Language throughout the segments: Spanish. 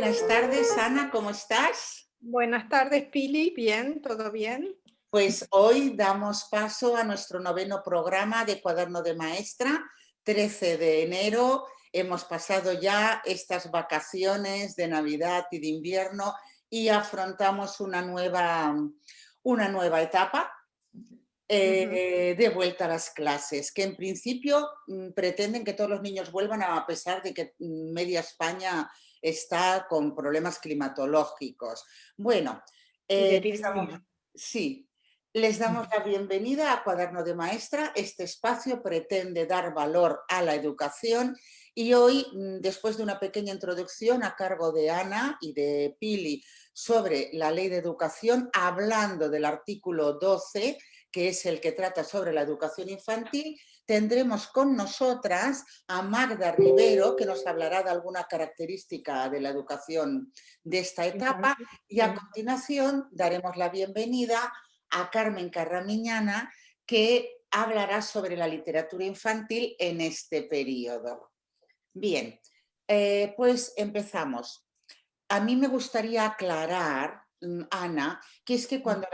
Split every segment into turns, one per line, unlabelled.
Buenas tardes, Ana, ¿cómo estás?
Buenas tardes, Pili. Bien, ¿todo bien?
Pues hoy damos paso a nuestro noveno programa de Cuaderno de Maestra, 13 de enero. Hemos pasado ya estas vacaciones de Navidad y de invierno y afrontamos una nueva etapa
Ujú.
de vuelta a las clases, que en principio pretenden que todos los niños vuelvan a pesar de que media España está con problemas climatológicos. Bueno,
Y de
les damos,
epidemia.
sí, les damos la bienvenida a Cuaderno de Maestra. Este espacio pretende dar valor a la educación y hoy, después de una pequeña introducción a cargo de Ana y de Pili sobre la Ley de Educación, hablando del artículo 12, que es el que trata sobre la educación infantil, tendremos con nosotras a Magda Rivero, que nos hablará de alguna característica de la educación de esta etapa,
Infantil,
y a
sí.
continuación daremos la bienvenida a Carmen Carramiñana, que hablará sobre la literatura infantil en este periodo. Bien, pues empezamos. A mí me gustaría aclarar, Ana, que es que cuando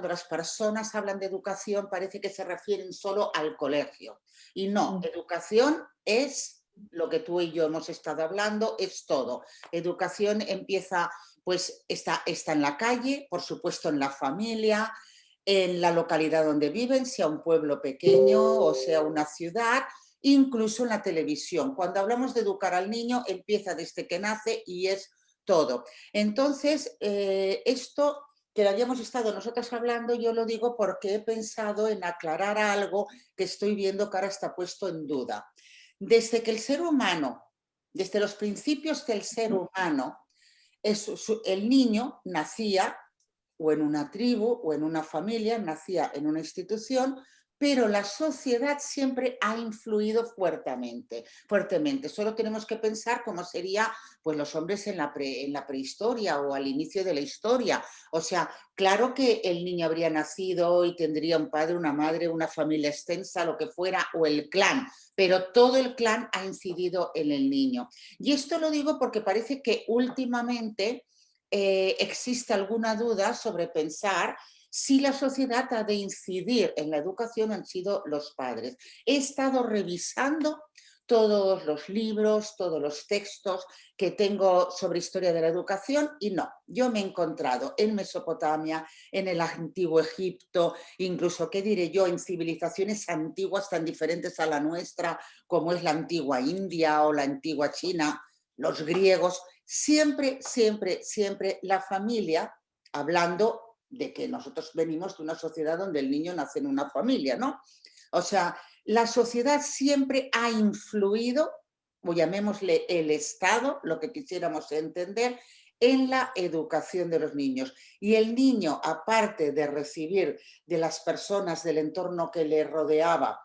las personas hablan de educación parece que se refieren solo al colegio. Y no,
Mm.
educación es lo que tú y yo hemos estado hablando, es todo. Educación empieza, pues está en la calle, por supuesto en la familia, en la localidad donde viven, sea un pueblo pequeño o sea una ciudad, incluso en la televisión. Cuando hablamos de educar al niño, empieza desde que nace y es todo. Entonces, esto que lo habíamos estado nosotros hablando, yo lo digo porque he pensado en aclarar algo que estoy viendo que ahora está puesto en duda. Desde que el ser humano, desde los principios del ser humano, el niño nacía o en una tribu o en una familia, nacía en una institución, pero la sociedad siempre ha influido fuertemente, fuertemente. Solo tenemos que pensar cómo sería pues, los hombres en la prehistoria o al inicio de la historia. O sea, claro que el niño habría nacido y tendría un padre, una madre, una familia extensa, lo que fuera, o el clan, pero todo el clan ha incidido en el niño. Y esto lo digo porque parece que últimamente existe alguna duda sobre pensar si la sociedad ha de incidir en la educación han sido los padres. He estado revisando todos los libros, todos los textos que tengo sobre historia de la educación y no, yo me he encontrado en Mesopotamia, en el antiguo Egipto, incluso, ¿qué diré yo?, en civilizaciones antiguas tan diferentes a la nuestra como es la antigua India o la antigua China, los griegos, siempre, siempre, siempre la familia, hablando de que nosotros venimos de una sociedad donde el niño nace en una familia, ¿no? O sea, la sociedad siempre ha influido, o llamémosle el Estado, lo que quisiéramos entender, en la educación de los niños. Y el niño, aparte de recibir de las personas del entorno que le rodeaba,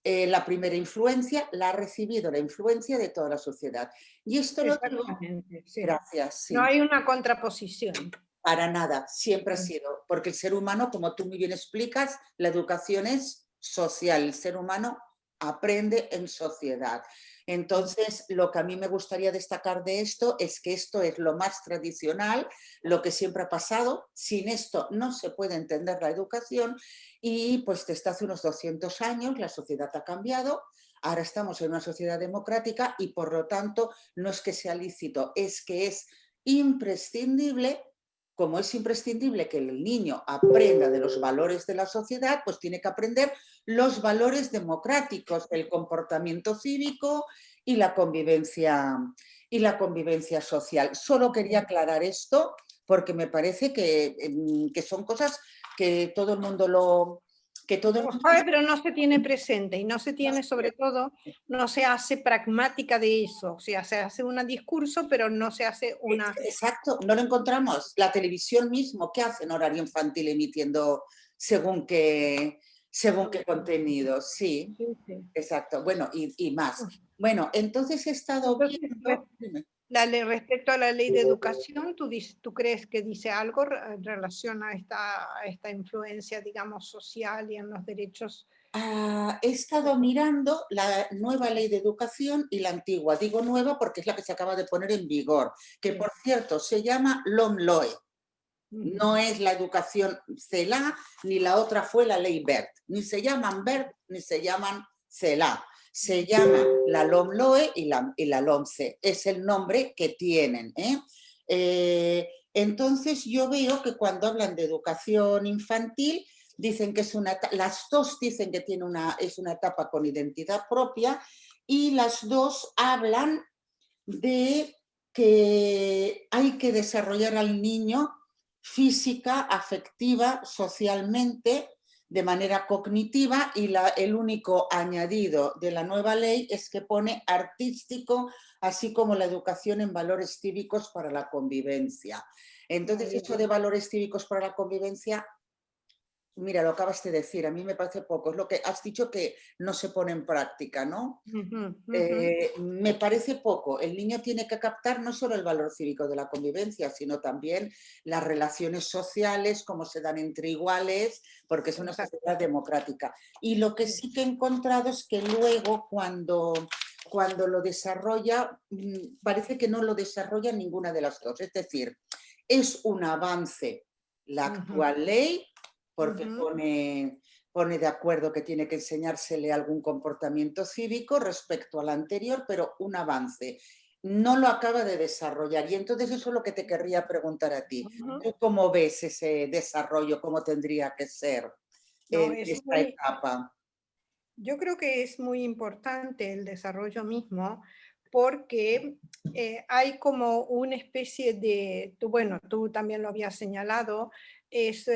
la primera influencia, la ha recibido la influencia de toda la sociedad. Y esto lo digo,
Exactamente, sí.
gracias,
No
sí,
hay una contraposición.
para nada, siempre ha
Mm.
sido, porque el ser humano, como tú muy bien explicas, la educación es social, el ser humano aprende en sociedad. Entonces, lo que a mí me gustaría destacar de esto es que esto es lo más tradicional, lo que siempre ha pasado. Sin esto no se puede entender la educación y pues desde hace unos 200 años la sociedad ha cambiado. Ahora estamos en una sociedad democrática y por lo tanto no es que sea lícito, es que es imprescindible. Como es imprescindible que el niño aprenda de los valores de la sociedad, pues tiene que aprender los valores democráticos, el comportamiento cívico y y la convivencia social. Solo quería aclarar esto porque me parece que son cosas que todo el mundo que todo el
Lo
mundo
sabe, pero no se tiene presente y no se
no
tiene, sobre
sabe.
todo, no se hace pragmática de eso. O sea, se hace un discurso, pero no se hace una...
Exacto, no lo encontramos. La televisión mismo, ¿qué hace en horario infantil emitiendo según según qué contenido? Sí,
Sí, sí.
exacto. Bueno, y más. Bueno, entonces he estado
Entonces,
viendo, dime.
Respecto a la ley de educación, ¿tú crees que dice algo en relación a esta influencia, digamos, social y en los derechos?
He estado mirando la nueva ley de educación y la antigua. Digo nueva porque es la que se acaba de poner en vigor, que
Sí.
por cierto se llama LOMLOE.
Ujú.
No es la educación CELA, ni la otra fue la ley BERT. Ni se llaman BERT, ni se llaman CELA. Se llama la LOMLOE y la LOMCE. Es el nombre que tienen. Entonces yo veo que cuando hablan de educación infantil, dicen que es las dos dicen que es una etapa con identidad propia y las dos hablan de que hay que desarrollar al niño física, afectiva, socialmente, de manera cognitiva y el único añadido de la nueva ley es que pone artístico, así como la educación en valores cívicos para la convivencia.
Ah,
Entonces,
bien.
eso de valores cívicos para la convivencia, mira, lo acabas de decir, a mí me parece poco, es lo que has dicho que no se pone en práctica, ¿no?
Ujú, ujú.
Me parece poco. El niño tiene que captar no solo el valor cívico de la convivencia, sino también las relaciones sociales, cómo se dan entre iguales, porque es una
Exacto.
sociedad democrática. Y lo que sí que he encontrado es que luego cuando lo desarrolla, parece que no lo desarrolla ninguna de las dos. Es decir, es un avance la
Ujú,
actual ley, porque
ujú.
pone de acuerdo que tiene que enseñársele algún comportamiento cívico respecto al anterior, pero un avance. No lo acaba de desarrollar. Y entonces eso es lo que te querría preguntar a ti.
Ujú.
¿Tú cómo ves ese desarrollo? ¿Cómo tendría que ser
No,
en
es
esta
muy,
etapa?
yo creo que es muy importante el desarrollo mismo porque hay como una especie de, bueno, tú también lo habías señalado, es,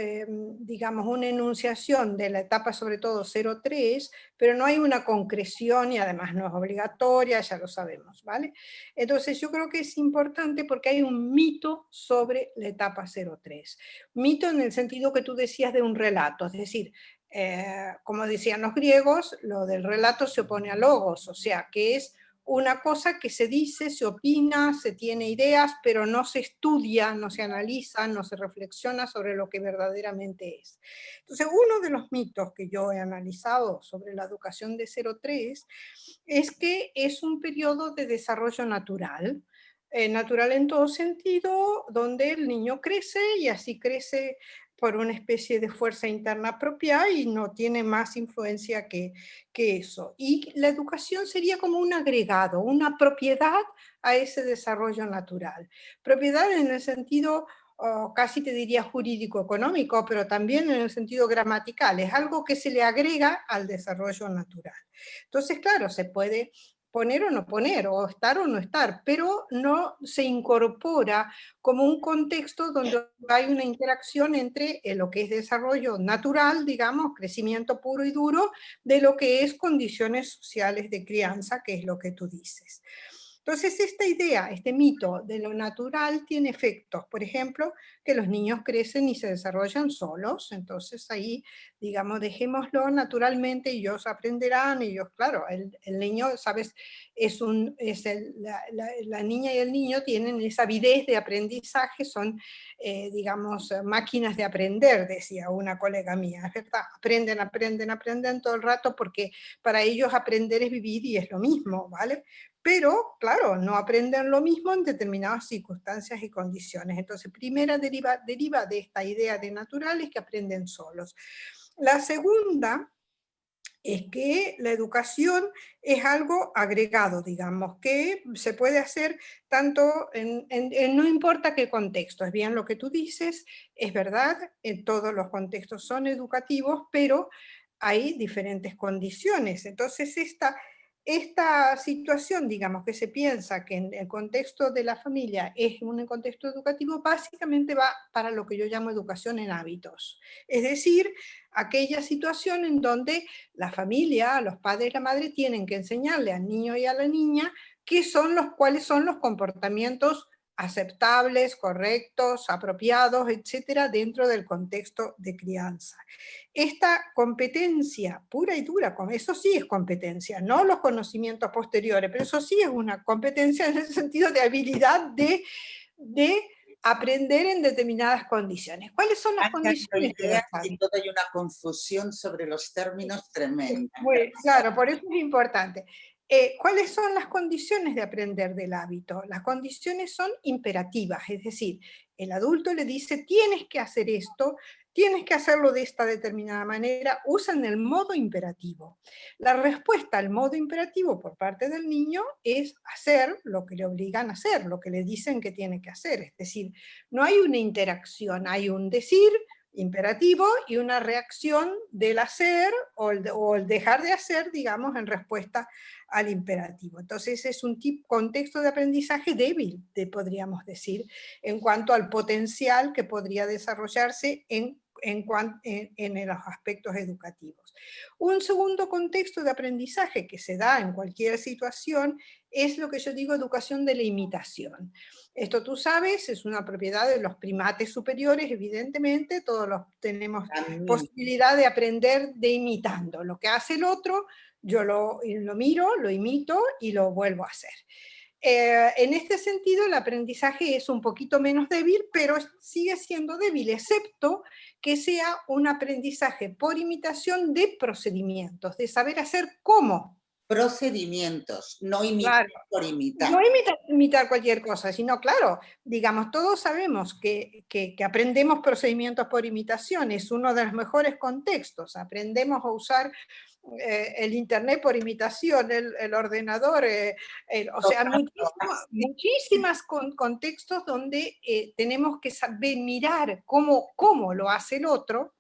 digamos, una enunciación de la etapa sobre todo 0-3, pero no hay una concreción y además no es obligatoria, ya lo sabemos, ¿vale? Entonces yo creo que es importante porque hay un mito sobre la etapa 0-3. Mito en el sentido que tú decías de un relato, es decir, como decían los griegos, lo del relato se opone a logos, o sea, que es una cosa que se dice, se opina, se tiene ideas, pero no se estudia, no se analiza, no se reflexiona sobre lo que verdaderamente es. Entonces, uno de los mitos que yo he analizado sobre la educación de 0-3 es que es un periodo de desarrollo natural, natural en todo sentido, donde el niño crece y así crece por una especie de fuerza interna propia y no tiene más influencia que eso. Y la educación sería como un agregado, una propiedad a ese desarrollo natural. Propiedad en el sentido, casi te diría jurídico-económico, pero también en el sentido gramatical. Es algo que se le agrega al desarrollo natural. Entonces, claro, se puede poner o no poner, o estar o no estar, pero no se incorpora como un contexto donde hay una interacción entre lo que es desarrollo natural, digamos, crecimiento puro y duro, de lo que es condiciones sociales de crianza, que es lo que tú dices. Entonces, esta idea, este mito de lo natural tiene efectos. Por ejemplo, que los niños crecen y se desarrollan solos. Entonces, ahí, digamos, dejémoslo naturalmente, ellos aprenderán, ellos, claro, el niño, ¿sabes? La niña y el niño tienen esa avidez de aprendizaje, son, digamos, máquinas de aprender, decía una colega mía, es verdad, aprenden, aprenden, aprenden todo el rato porque para ellos aprender es vivir y es lo mismo, ¿vale? Pero, claro, no aprenden lo mismo en determinadas circunstancias y condiciones. Entonces, primera deriva de esta idea de naturales que aprenden solos. La segunda es que la educación es algo agregado, digamos, que se puede hacer tanto no importa qué contexto, es bien lo que tú dices, es verdad, en todos los contextos son educativos, pero hay diferentes condiciones. Entonces, esta situación, digamos, que se piensa que en el contexto de la familia es un contexto educativo, básicamente va para lo que yo llamo educación en hábitos. Es decir, aquella situación en donde la familia, los padres y la madre tienen que enseñarle al niño y a la niña cuáles son los comportamientos aceptables, correctos, apropiados, etcétera, dentro del contexto de crianza. Esta competencia pura y dura, eso sí es competencia, no los conocimientos posteriores, pero eso sí es una competencia en el sentido de habilidad de aprender en determinadas condiciones. ¿Cuáles son las condiciones de
Ideas
las
y todo hay una confusión sobre los términos tremenda.
Claro, por eso es importante. ¿Cuáles son las condiciones de aprender del hábito? Las condiciones son imperativas, es decir, el adulto le dice, tienes que hacer esto, tienes que hacerlo de esta determinada manera, usan el modo imperativo. La respuesta al modo imperativo por parte del niño es hacer lo que le obligan a hacer, lo que le dicen que tiene que hacer. Es decir, no hay una interacción, hay un decir imperativo y una reacción del hacer o el dejar de hacer, digamos, en respuesta al imperativo. Entonces es un contexto de aprendizaje débil, podríamos decir, en cuanto al potencial que podría desarrollarse en los aspectos educativos. Un segundo contexto de aprendizaje que se da en cualquier situación es lo que yo digo educación de la imitación. Esto tú sabes, es una propiedad de los primates superiores, evidentemente, todos tenemos posibilidad de aprender de imitando. Lo que hace el otro, yo lo miro, lo imito y lo vuelvo a hacer. En este sentido, el aprendizaje es un poquito menos débil, pero sigue siendo débil, excepto que sea un aprendizaje por imitación de procedimientos, de saber hacer cómo.
Procedimientos, no imitar por imitar.
No imitar cualquier cosa, sino, claro, digamos, todos sabemos que aprendemos procedimientos por imitación, es uno de los mejores contextos, aprendemos a usar el internet por imitación, el ordenador, o sea, muchísimas contextos donde tenemos que saber mirar cómo lo hace el otro,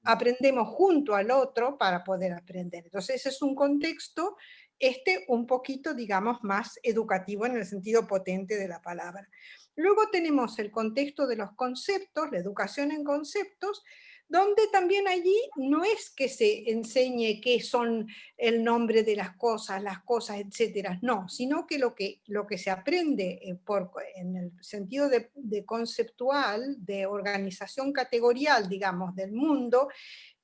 aprendemos junto al otro para poder aprender. Entonces ese es un contexto un poquito, digamos, más educativo en el sentido potente de la palabra. Luego tenemos el contexto de los conceptos, la educación en conceptos, donde también allí no es que se enseñe qué son el nombre de las cosas, etcétera, no, sino que lo que se aprende en el sentido de conceptual, de organización categorial, digamos, del mundo,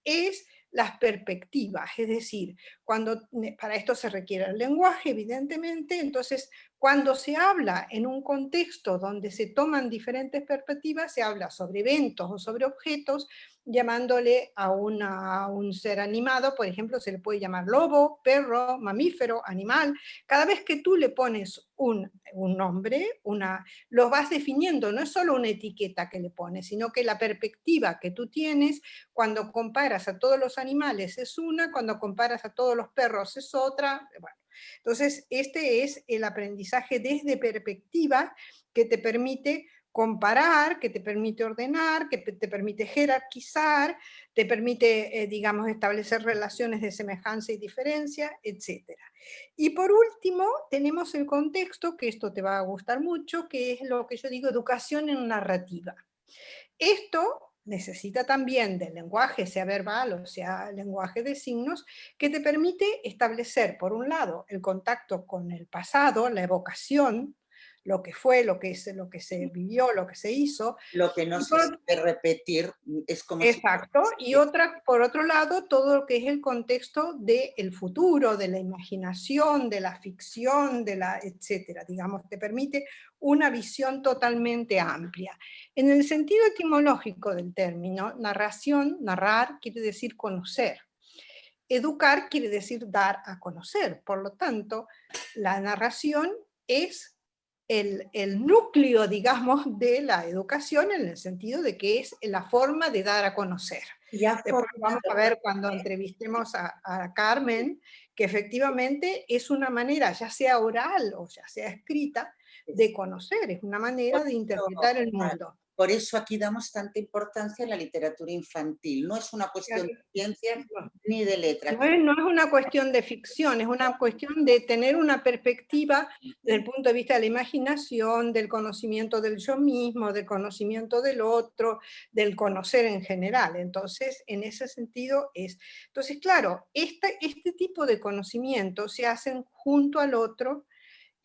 es las perspectivas, es decir, para esto se requiere el lenguaje, evidentemente, entonces cuando se habla en un contexto donde se toman diferentes perspectivas, se habla sobre eventos o sobre objetos, llamándole a un ser animado, por ejemplo, se le puede llamar lobo, perro, mamífero, animal. Cada vez que tú le pones un nombre, lo vas definiendo, no es solo una etiqueta que le pones, sino que la perspectiva que tú tienes cuando comparas a todos los animales es una, cuando comparas a todos los perros es otra. Bueno, entonces, este es el aprendizaje desde perspectiva que te permite comparar, que te permite ordenar, que te permite jerarquizar, te permite, digamos, establecer relaciones de semejanza y diferencia, etc. Y por último, tenemos el contexto, que esto te va a gustar mucho, que es lo que yo digo educación en narrativa. Esto necesita también del lenguaje, sea verbal o sea lenguaje de signos, que te permite establecer, por un lado, el contacto con el pasado, la evocación, lo que fue, lo que se vivió, lo que se hizo.
Lo que no se puede repetir es como
exacto, y por otro lado, todo lo que es el contexto del futuro, de la imaginación, de la ficción, etcétera, digamos, te permite una visión totalmente amplia. En el sentido etimológico del término, narración, narrar, quiere decir conocer. Educar quiere decir dar a conocer. Por lo tanto, la narración es el núcleo, digamos, de la educación en el sentido de que es la forma de dar a conocer. Después vamos a ver cuando entrevistemos a Carmen, que efectivamente es una manera, ya sea oral o ya sea escrita, de conocer, es una manera de interpretar el mundo.
Por eso aquí damos tanta importancia a la literatura infantil. No es una cuestión de ciencias ni de letras.
No es una cuestión de ficción, es una cuestión de tener una perspectiva desde el punto de vista de la imaginación, del conocimiento del yo mismo, del conocimiento del otro, del conocer en general. Entonces, en ese sentido es... Entonces, claro, este tipo de conocimientos se hacen junto al otro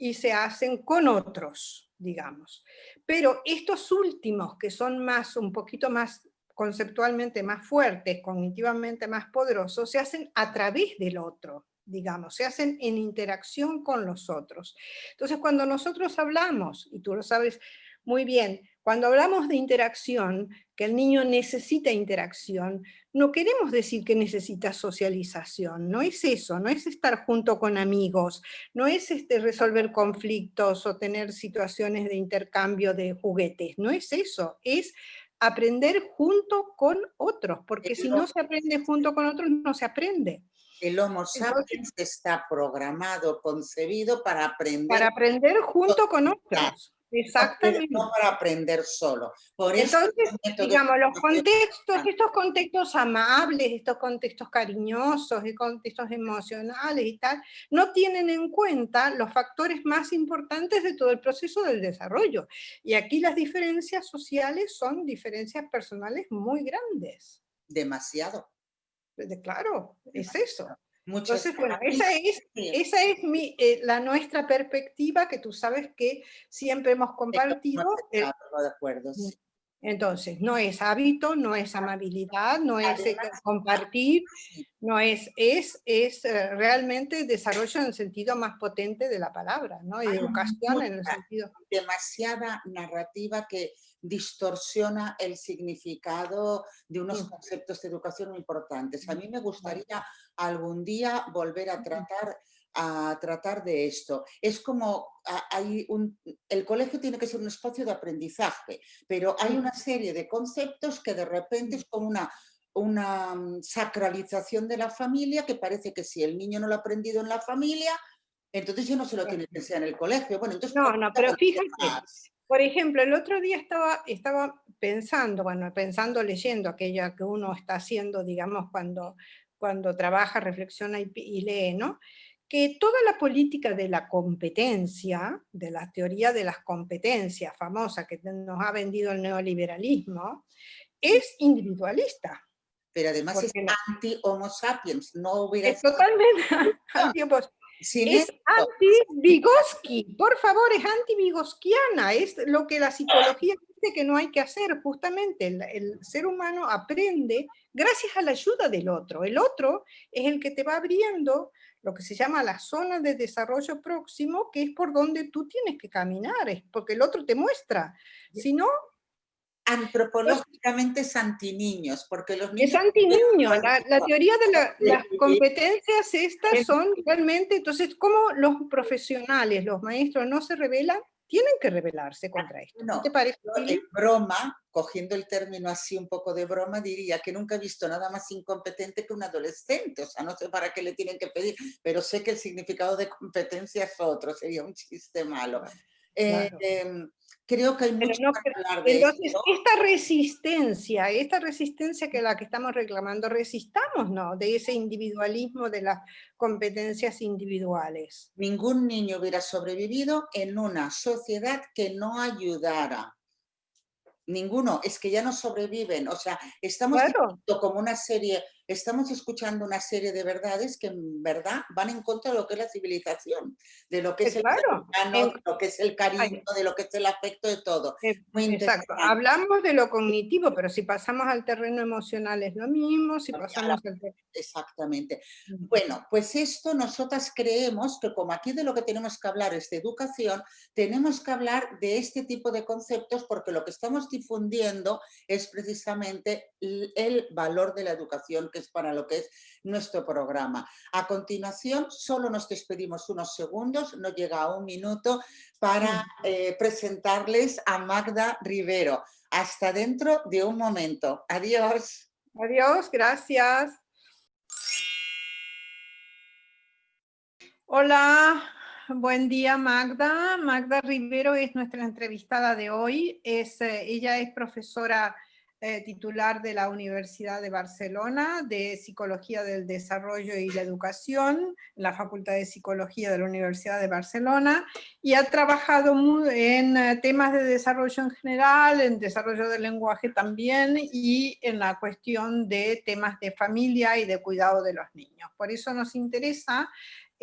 y se hacen con otros, digamos. Pero estos últimos, que son más, un poquito más conceptualmente más fuertes, cognitivamente más poderosos, se hacen a través del otro, digamos, se hacen en interacción con los otros. Entonces, cuando nosotros hablamos, y tú lo sabes muy bien, cuando hablamos de interacción, que el niño necesita interacción, no queremos decir que necesita socialización, no es eso, no es estar junto con amigos, no es resolver conflictos o tener situaciones de intercambio de juguetes, no es eso, es aprender junto con otros, porque si
El
no
Homo,
se aprende junto con otros, no se aprende.
el Homo
Entonces,
sapiens está programado, concebido para
para
aprender
aprender junto con
social,
otros, exactamente.
no para aprender solo. Por eso
Entonces,
el método de
digamos, los
educación
contextos, estos contextos amables, estos contextos cariñosos, y contextos emocionales y tal, no tienen en cuenta los factores más importantes de todo el proceso del desarrollo. Y aquí las diferencias sociales son diferencias personales muy grandes.
demasiado,
Claro, es eso.
demasiado. Muchas
Entonces, bueno,
familias, sí,
esa es la nuestra perspectiva, que tú sabes que siempre hemos
hemos
compartido.
estado de acuerdo, sí.
Entonces, no es hábito, no es amabilidad, no es
Además,
compartir,
sí,
no realmente desarrollo en el sentido más potente de la palabra, ¿no?
hay
Educación en el
mucha,
sentido.
demasiada narrativa que distorsiona el significado de unos
Sí,
conceptos de educación muy importantes. A mí me gustaría algún día volver a tratar de esto. Es como el colegio tiene que ser un espacio de aprendizaje, pero hay
sí,
una serie de conceptos que de repente es como una sacralización de la familia, que parece que si el niño no lo ha aprendido en la familia, entonces ya no se lo tiene que enseñar en el colegio. Bueno, entonces, ¿por
no,
qué
no,
hago
pero
los
fíjate,
demás?
por ejemplo, el otro día estaba pensando, bueno, pensando, leyendo aquella que uno está haciendo, digamos, cuando trabaja, reflexiona y lee, ¿no? Que toda la política de la competencia, de la teoría de las competencias famosa que nos ha vendido el neoliberalismo,
Sí.
es individualista,
Pero además es
porque
anti-Homo sapiens, no hubiera
es
sido
totalmente
evolución.
es
Sin esto,
anti-Vygotsky, por favor, es anti-vygoskiana, es lo que la psicología dice que no hay que hacer, justamente el ser humano aprende gracias a la ayuda del otro. El otro es el que te va abriendo lo que se llama la zona de desarrollo próximo, que es por donde tú tienes que caminar, es porque el otro te muestra. Si no, pues,
antropológicamente es anti-niños, porque los
es
niños
anti-niño. La teoría de las
sobrevivir.
competencias estas son realmente, entonces, ¿cómo los profesionales, los maestros no se rebelan? Tienen que rebelarse contra esto. ¿No
No,
te parece,
yo en
Pili?
broma, cogiendo el término así un poco de broma, diría que nunca he visto nada más incompetente que un adolescente. O sea, no sé para qué le tienen que pedir, pero sé que el significado de competencia es otro, sería un chiste malo.
Claro,
Eh,
claro.
eh, Creo que hay
Pero
mucho
no,
para hablar de
entonces,
esto.
esta resistencia que la que estamos reclamando, resistamos, ¿no? De ese individualismo de las competencias individuales.
Ningún niño hubiera sobrevivido en una sociedad que no ayudara. Ninguno, es que ya no sobreviven. O sea, estamos
Claro,
diciendo como una serie, estamos escuchando una serie de verdades que en verdad van en contra de lo que es la civilización, de lo que es el ser
claro.
humano, de lo que es el cariño,
Ay,
de lo que es el afecto, de todo. Muy
exacto.
interesante.
Hablamos de lo cognitivo, pero si pasamos al terreno emocional es lo mismo, si pasamos al terreno.
Exactamente. Bueno, pues esto nosotras creemos que como aquí de lo que tenemos que hablar es de educación, tenemos que hablar de este tipo de conceptos porque lo que estamos difundiendo es precisamente el valor de la educación, que es para lo que es nuestro programa. A continuación, solo nos despedimos unos segundos, no llega a un minuto, para presentarles a Magda Rivero. Hasta dentro de un momento. Adiós.
Adiós, gracias. Hola, buen día Magda. Magda Rivero es nuestra entrevistada de hoy. Ella es profesora titular de la Universidad de Barcelona de Psicología del Desarrollo y la Educación, en la Facultad de Psicología de la Universidad de Barcelona, y ha trabajado en temas de desarrollo en general, en desarrollo del lenguaje también, y en la cuestión de temas de familia y de cuidado de los niños. Por eso nos interesa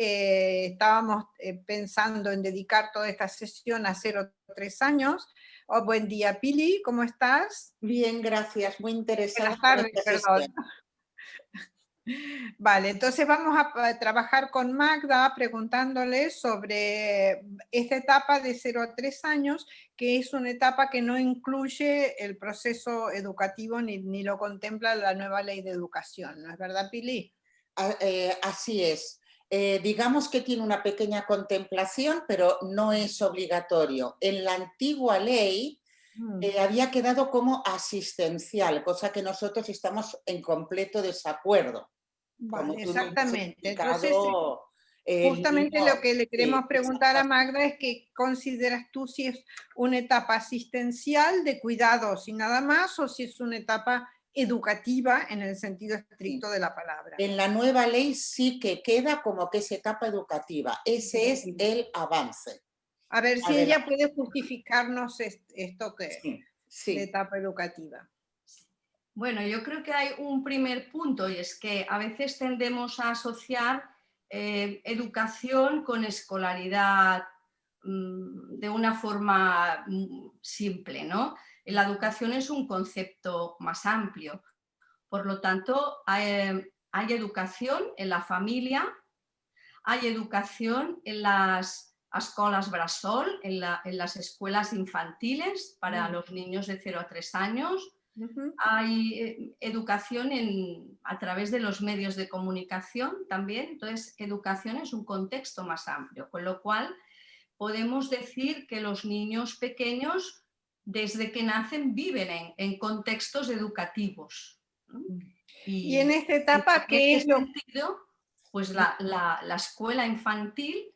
estábamos pensando en dedicar toda esta sesión a 0 a 3 años. Oh, buen día, Pili, ¿cómo estás?
Bien, gracias, muy interesada
Buenas
en
tardes,
esta
perdón.
sesión.
Vale, entonces vamos a trabajar con Magda preguntándole sobre esta etapa de 0 a 3 años, que es una etapa que no incluye el proceso educativo ni lo contempla la nueva ley de educación, ¿no es verdad, Pili?
Así es. Digamos que tiene una pequeña contemplación, pero no es obligatorio. En la antigua ley había quedado como asistencial, cosa que nosotros estamos en completo desacuerdo. Como
Vale,
tú nos has
exactamente. Entonces,
explicado, el
justamente
niño,
lo que le
sí,
queremos preguntar a Magda es qué consideras tú, si es una etapa asistencial de cuidados y nada más, o si es una etapa educativa en el sentido
sí.
estricto de la palabra.
En la nueva ley sí que queda como que es etapa educativa. Ese es el avance.
A ver si ella
Adelante.
puede justificarnos esto de
Sí, sí.
etapa educativa.
Bueno, yo creo que hay un primer punto y es que a veces tendemos a asociar educación con escolaridad de una forma simple, ¿no? La educación es un concepto más amplio. Por lo tanto, hay educación en la familia, hay educación en las escolas bressol, en las escuelas infantiles para los niños de 0 a 3 años, hay educación a través de los medios de comunicación también, entonces educación es un contexto más amplio, con lo cual podemos decir que los niños pequeños desde que nacen viven en contextos educativos. ¿No?
Y en esta
En
etapa, ¿qué
este
es lo
sentido, pues la escuela infantil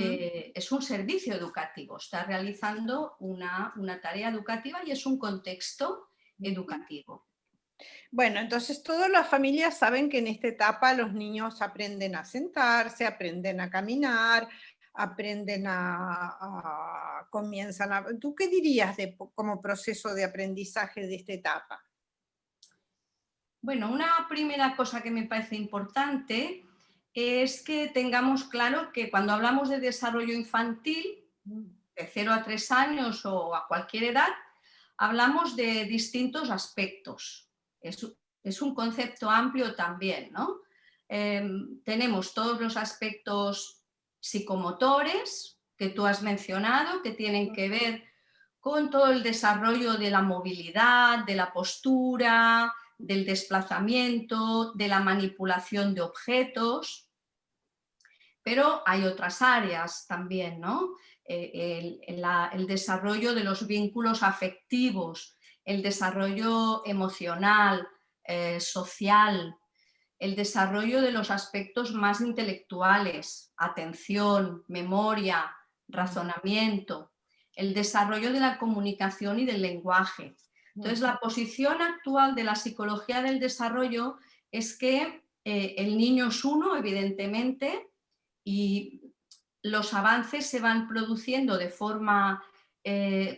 es un servicio educativo, está realizando una tarea educativa y es un contexto educativo.
Bueno, entonces todas las familias saben que en esta etapa los niños aprenden a sentarse, aprenden a caminar, aprenden comienzan a... ¿Tú qué dirías como proceso de aprendizaje de esta etapa?
Bueno, una primera cosa que me parece importante es que tengamos claro que cuando hablamos de desarrollo infantil, de 0 a 3 años o a cualquier edad, hablamos de distintos aspectos. Es un concepto amplio también, ¿no? Tenemos todos los aspectos psicomotores que tú has mencionado, que tienen que ver con todo el desarrollo de la movilidad, de la postura, del desplazamiento, de la manipulación de objetos, pero hay otras áreas también, ¿no? El desarrollo de los vínculos afectivos, el desarrollo emocional, social, el desarrollo de los aspectos más intelectuales, atención, memoria, razonamiento, el desarrollo de la comunicación y del lenguaje. Entonces, la posición actual de la psicología del desarrollo es que el niño es uno, evidentemente, y los avances se van produciendo de forma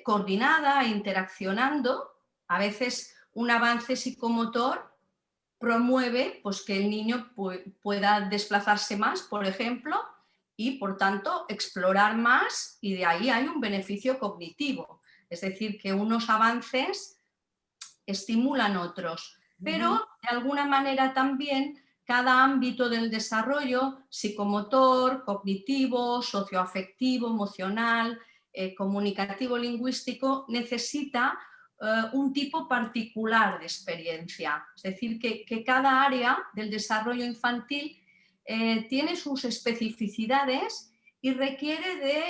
coordinada, interaccionando. A veces un avance psicomotor promueve pues, que el niño pueda desplazarse más, por ejemplo, y por tanto explorar más, y de ahí hay un beneficio cognitivo. Es decir, que unos avances estimulan otros, pero de alguna manera también cada ámbito del desarrollo psicomotor, cognitivo, socioafectivo, emocional, comunicativo, lingüístico, necesita un tipo particular de experiencia. Es decir, que cada área del desarrollo infantil tiene sus especificidades y requiere de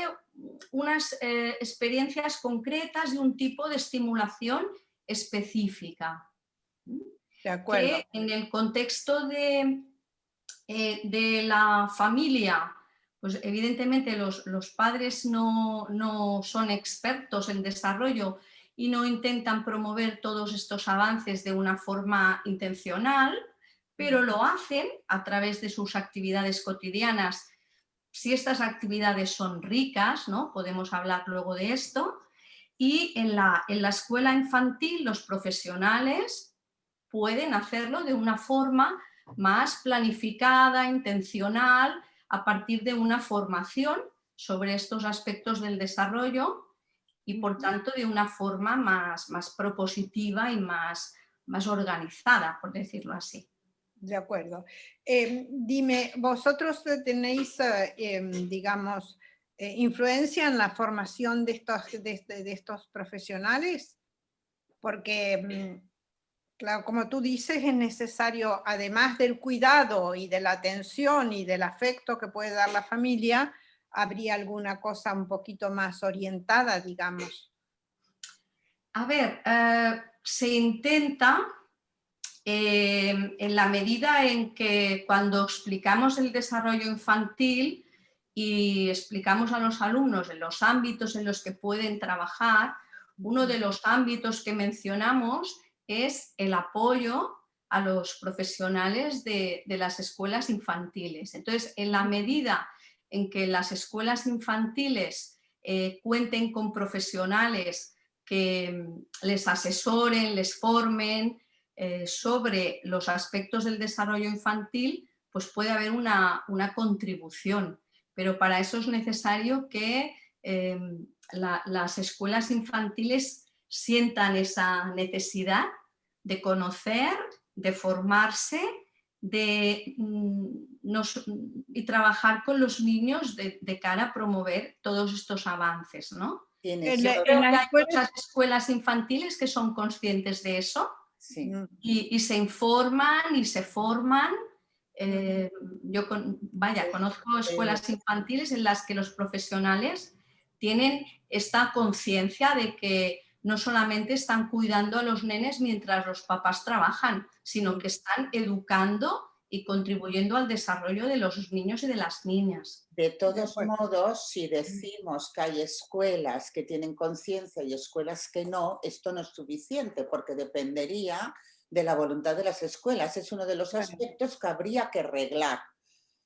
unas experiencias concretas y un tipo de estimulación específica.
De acuerdo.
Que en el contexto de la familia, pues evidentemente los padres no son expertos en desarrollo y no intentan promover todos estos avances de una forma intencional, pero lo hacen a través de sus actividades cotidianas. Si estas actividades son ricas, ¿no? Podemos hablar luego de esto. Y en la escuela infantil los profesionales pueden hacerlo de una forma más planificada, intencional, a partir de una formación sobre estos aspectos del desarrollo y por tanto de una forma más propositiva y más organizada, por decirlo así.
De acuerdo. Dime, ¿vosotros tenéis, digamos, influencia en la formación de estos profesionales? Porque, claro, como tú dices, es necesario, además del cuidado y de la atención y del afecto que puede dar la familia, ¿habría alguna cosa un poquito más orientada, digamos?
A ver, se intenta, en la medida en que cuando explicamos el desarrollo infantil y explicamos a los alumnos en los ámbitos en los que pueden trabajar, uno de los ámbitos que mencionamos es el apoyo a los profesionales de las escuelas infantiles. Entonces, en la medida en que las escuelas infantiles cuenten con profesionales que les asesoren, les formen sobre los aspectos del desarrollo infantil, pues puede haber una contribución. Pero para eso es necesario que las escuelas infantiles sientan esa necesidad de conocer, de formarse y trabajar con los niños de cara a promover todos estos avances, ¿no? Yo creo que hay muchas escuelas infantiles que son conscientes de eso.
Sí.
Y se informan y se forman. Yo conozco escuelas infantiles en las que los profesionales tienen esta conciencia de que no solamente están cuidando a los nenes mientras los papás trabajan, sino que están educando y contribuyendo al desarrollo de los niños y de las niñas.
De todos modos, si decimos que hay escuelas que tienen conciencia y escuelas que no, esto no es suficiente porque dependería de la voluntad de las escuelas. Es uno de los aspectos que habría que arreglar.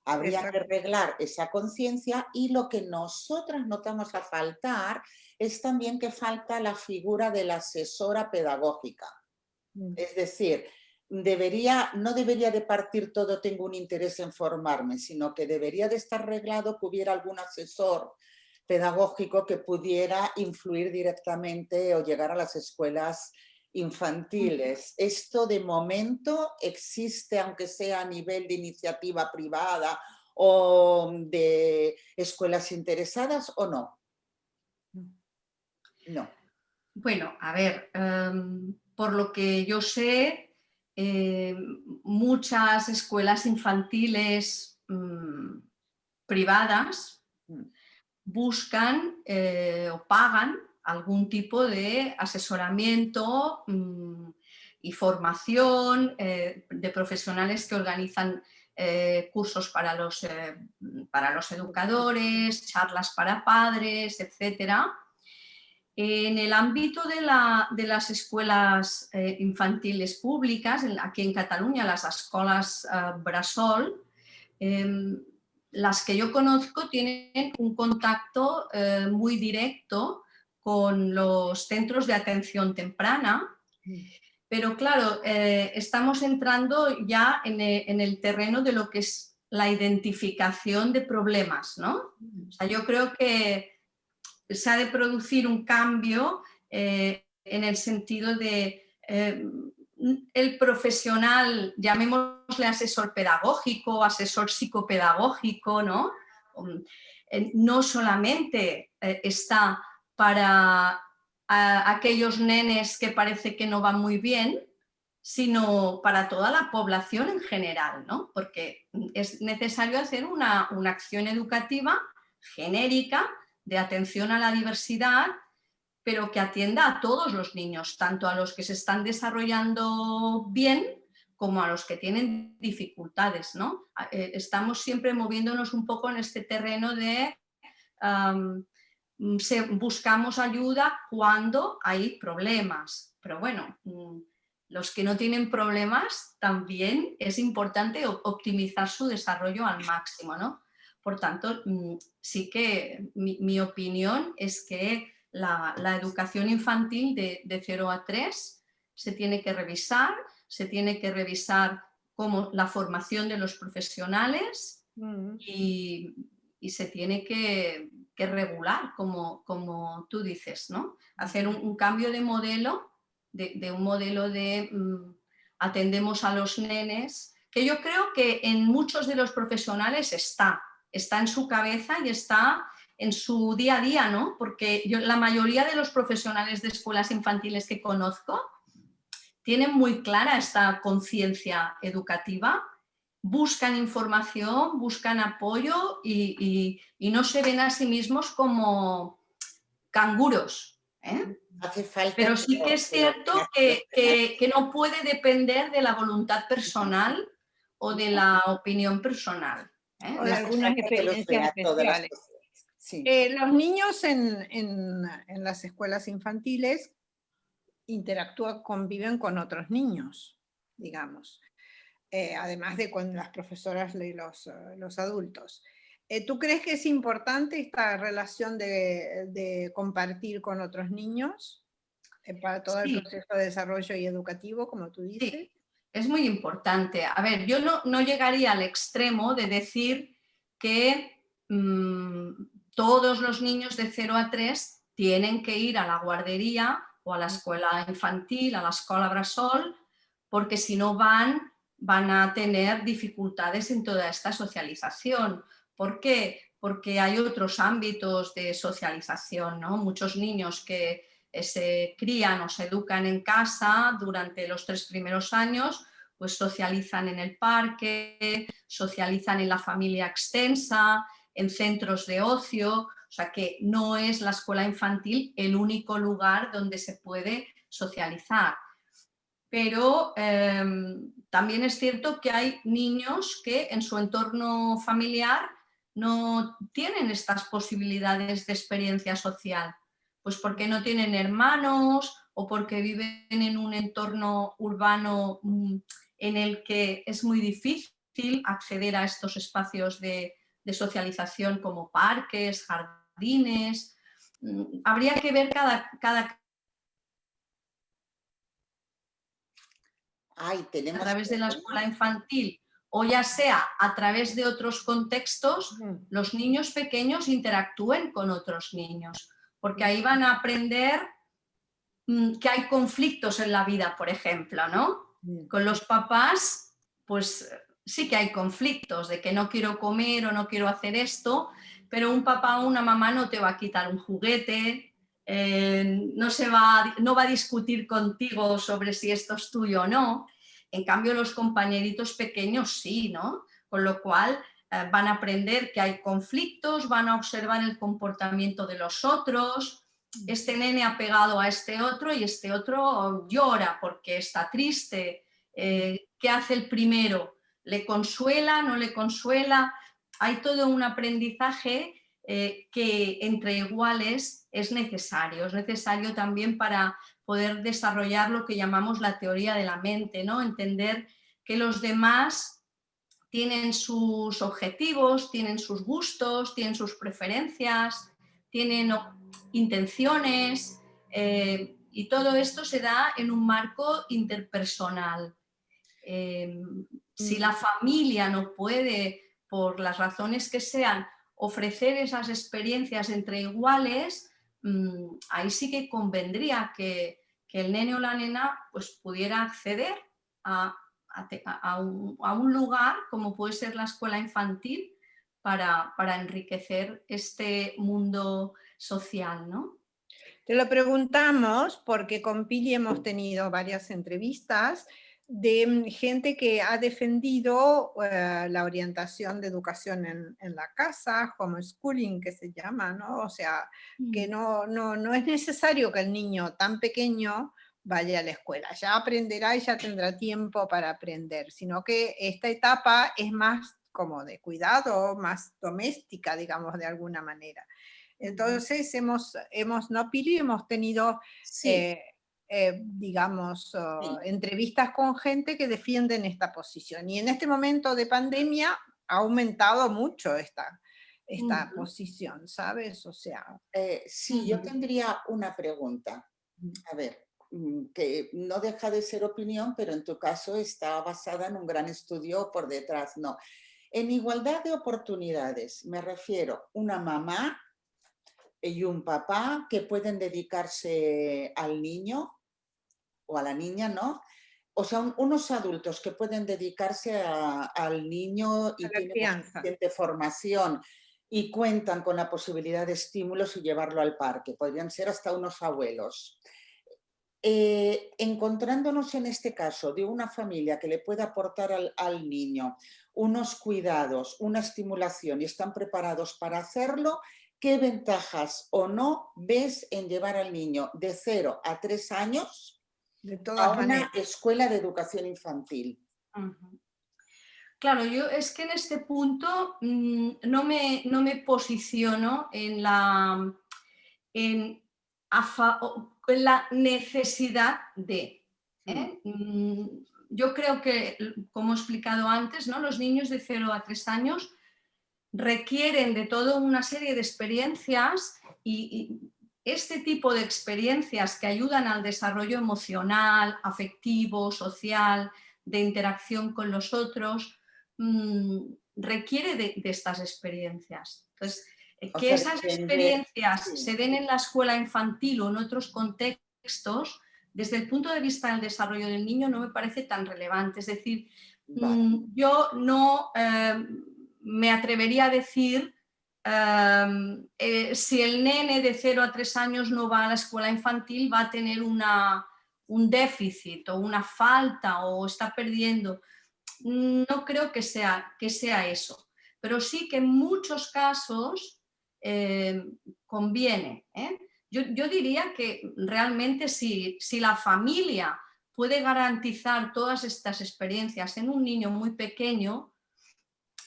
Habría que arreglar esa conciencia y lo que nosotras notamos a faltar es también que falta la figura de la asesora pedagógica. Es decir, no debería de partir todo tengo un interés en formarme, sino que debería de estar arreglado que hubiera algún asesor pedagógico que pudiera influir directamente o llegar a las escuelas infantiles. Esto de momento existe, aunque sea a nivel de iniciativa privada o de escuelas interesadas, ¿o no? No.
Bueno, a ver, por lo que yo sé, muchas escuelas infantiles privadas buscan o pagan algún tipo de asesoramiento y formación de profesionales que organizan cursos para los educadores, charlas para padres, etcétera. En el ámbito de las escuelas infantiles públicas, aquí en Cataluña, las escuelas Bressol, las que yo conozco tienen un contacto muy directo con los centros de atención temprana, pero claro, estamos entrando ya en el terreno de lo que es la identificación de problemas, ¿no? O sea, yo creo que se ha de producir un cambio en el sentido de el profesional, llamémosle asesor pedagógico, asesor psicopedagógico, ¿no? No solamente está para aquellos nenes que parece que no van muy bien, sino para toda la población en general, ¿no? Porque es necesario hacer una acción educativa genérica de atención a la diversidad, pero que atienda a todos los niños, tanto a los que se están desarrollando bien como a los que tienen dificultades, ¿no? Estamos siempre moviéndonos un poco en este terreno de buscamos ayuda cuando hay problemas, pero bueno, los que no tienen problemas también es importante optimizar su desarrollo al máximo, ¿no? Por tanto, sí que mi opinión es que la educación infantil de 0 a 3 se tiene que revisar como la formación de los profesionales y se tiene que regular, como tú dices, ¿no? Hacer un cambio de modelo, de un modelo de atendemos a los nenes, que yo creo que en muchos de los profesionales está en su cabeza y está en su día a día, ¿no? Porque la mayoría de los profesionales de escuelas infantiles que conozco tienen muy clara esta conciencia educativa, buscan información, buscan apoyo y no se ven a sí mismos como canguros, ¿eh?
Hace falta,
pero sí que es cierto que no puede depender de la voluntad personal o de la opinión personal, ¿eh?
O de algunas experiencias especiales.
Sí.
Los niños en las escuelas infantiles conviven con otros niños, digamos, además de con las profesoras y los adultos. ¿Tú crees que es importante esta relación de compartir con otros niños para todo el proceso de desarrollo y educativo, como tú dices?
Sí, es muy importante. A ver, yo no llegaría al extremo de decir que todos los niños de 0 a 3 tienen que ir a la guardería o a la escuela infantil, a la escuela bressol, porque si no van a tener dificultades en toda esta socialización. ¿Por qué? Porque hay otros ámbitos de socialización, ¿no? Muchos niños que se crían o se educan en casa durante los 3 primeros años, pues socializan en el parque, socializan en la familia extensa, en centros de ocio, o sea que no es la escuela infantil el único lugar donde se puede socializar. Pero también es cierto que hay niños que en su entorno familiar no tienen estas posibilidades de experiencia social, pues porque no tienen hermanos o porque viven en un entorno urbano en el que es muy difícil acceder a estos espacios de socialización como parques, jardines. Habría que ver cada a través de la escuela infantil o ya sea a través de otros contextos, los niños pequeños interactúen con otros niños, porque ahí van a aprender que hay conflictos en la vida, por ejemplo, ¿no? Con los papás, pues sí que hay conflictos de que no quiero comer o no quiero hacer esto, pero un papá o una mamá no te va a quitar un juguete, no va a discutir contigo sobre si esto es tuyo o no. En cambio, los compañeritos pequeños sí, ¿no? Con lo cual van a aprender que hay conflictos, van a observar el comportamiento de los otros. Este nene ha pegado a este otro y este otro llora porque está triste. ¿Qué hace el primero? ¿Le consuela? ¿No le consuela? Hay todo un aprendizaje que entre iguales es necesario también para poder desarrollar lo que llamamos la teoría de la mente, ¿no? Entender que los demás tienen sus objetivos, tienen sus gustos, tienen sus preferencias, tienen intenciones y todo esto se da en un marco interpersonal. Si la familia no puede, por las razones que sean, ofrecer esas experiencias entre iguales, ahí sí que convendría que el nene o la nena pues, pudiera acceder a un lugar como puede ser la escuela infantil para enriquecer este mundo social, ¿no?
Te lo preguntamos porque con Pili hemos tenido varias entrevistas de gente que ha defendido la orientación de educación en la casa, homeschooling que se llama, ¿no? O sea, que no es necesario que el niño tan pequeño vaya a la escuela, ya aprenderá y ya tendrá tiempo para aprender, sino que esta etapa es más como de cuidado, más doméstica, digamos, de alguna manera. Entonces hemos tenido,
sí.
digamos,
Sí.
entrevistas con gente que defienden esta posición. Y en este momento de pandemia ha aumentado mucho esta posición, ¿sabes? O sea...
sí, yo tendría una pregunta. A ver, que no deja de ser opinión, pero en tu caso está basada en un gran estudio por detrás, ¿no? En igualdad de oportunidades, me refiero una mamá y un papá que pueden dedicarse al niño o a la niña, ¿no? O sea, unos adultos que pueden dedicarse al niño y
A la
tienen
crianza.
suficiente formación y cuentan con la posibilidad de estímulos y llevarlo al parque. Podrían ser hasta unos abuelos. Encontrándonos en este caso de una familia que le pueda aportar al niño unos cuidados, una estimulación y están preparados para hacerlo, ¿qué ventajas o no ves en llevar al niño de 0 a 3 años
De
a
todas
una
maneras.
escuela de educación infantil?
Claro, yo es que en este punto no me posiciono en en la necesidad de. Yo creo que, como he explicado antes, ¿no? Los niños de 0 a 3 años requieren de toda una serie de experiencias y este tipo de experiencias que ayudan al desarrollo emocional, afectivo, social, de interacción con los otros, requiere de estas experiencias. Entonces,
O
que
sea,
esas
depende,
experiencias
sí,
se den en la escuela infantil o en otros contextos, desde el punto de vista del desarrollo del niño no me parece tan relevante. Es decir,
vale.
yo no me atrevería a decir si el nene de 0 a 3 años no va a la escuela infantil va a tener un déficit o una falta o está perdiendo. No creo que sea eso, pero sí que en muchos casos conviene. Yo diría que realmente si la familia puede garantizar todas estas experiencias en un niño muy pequeño,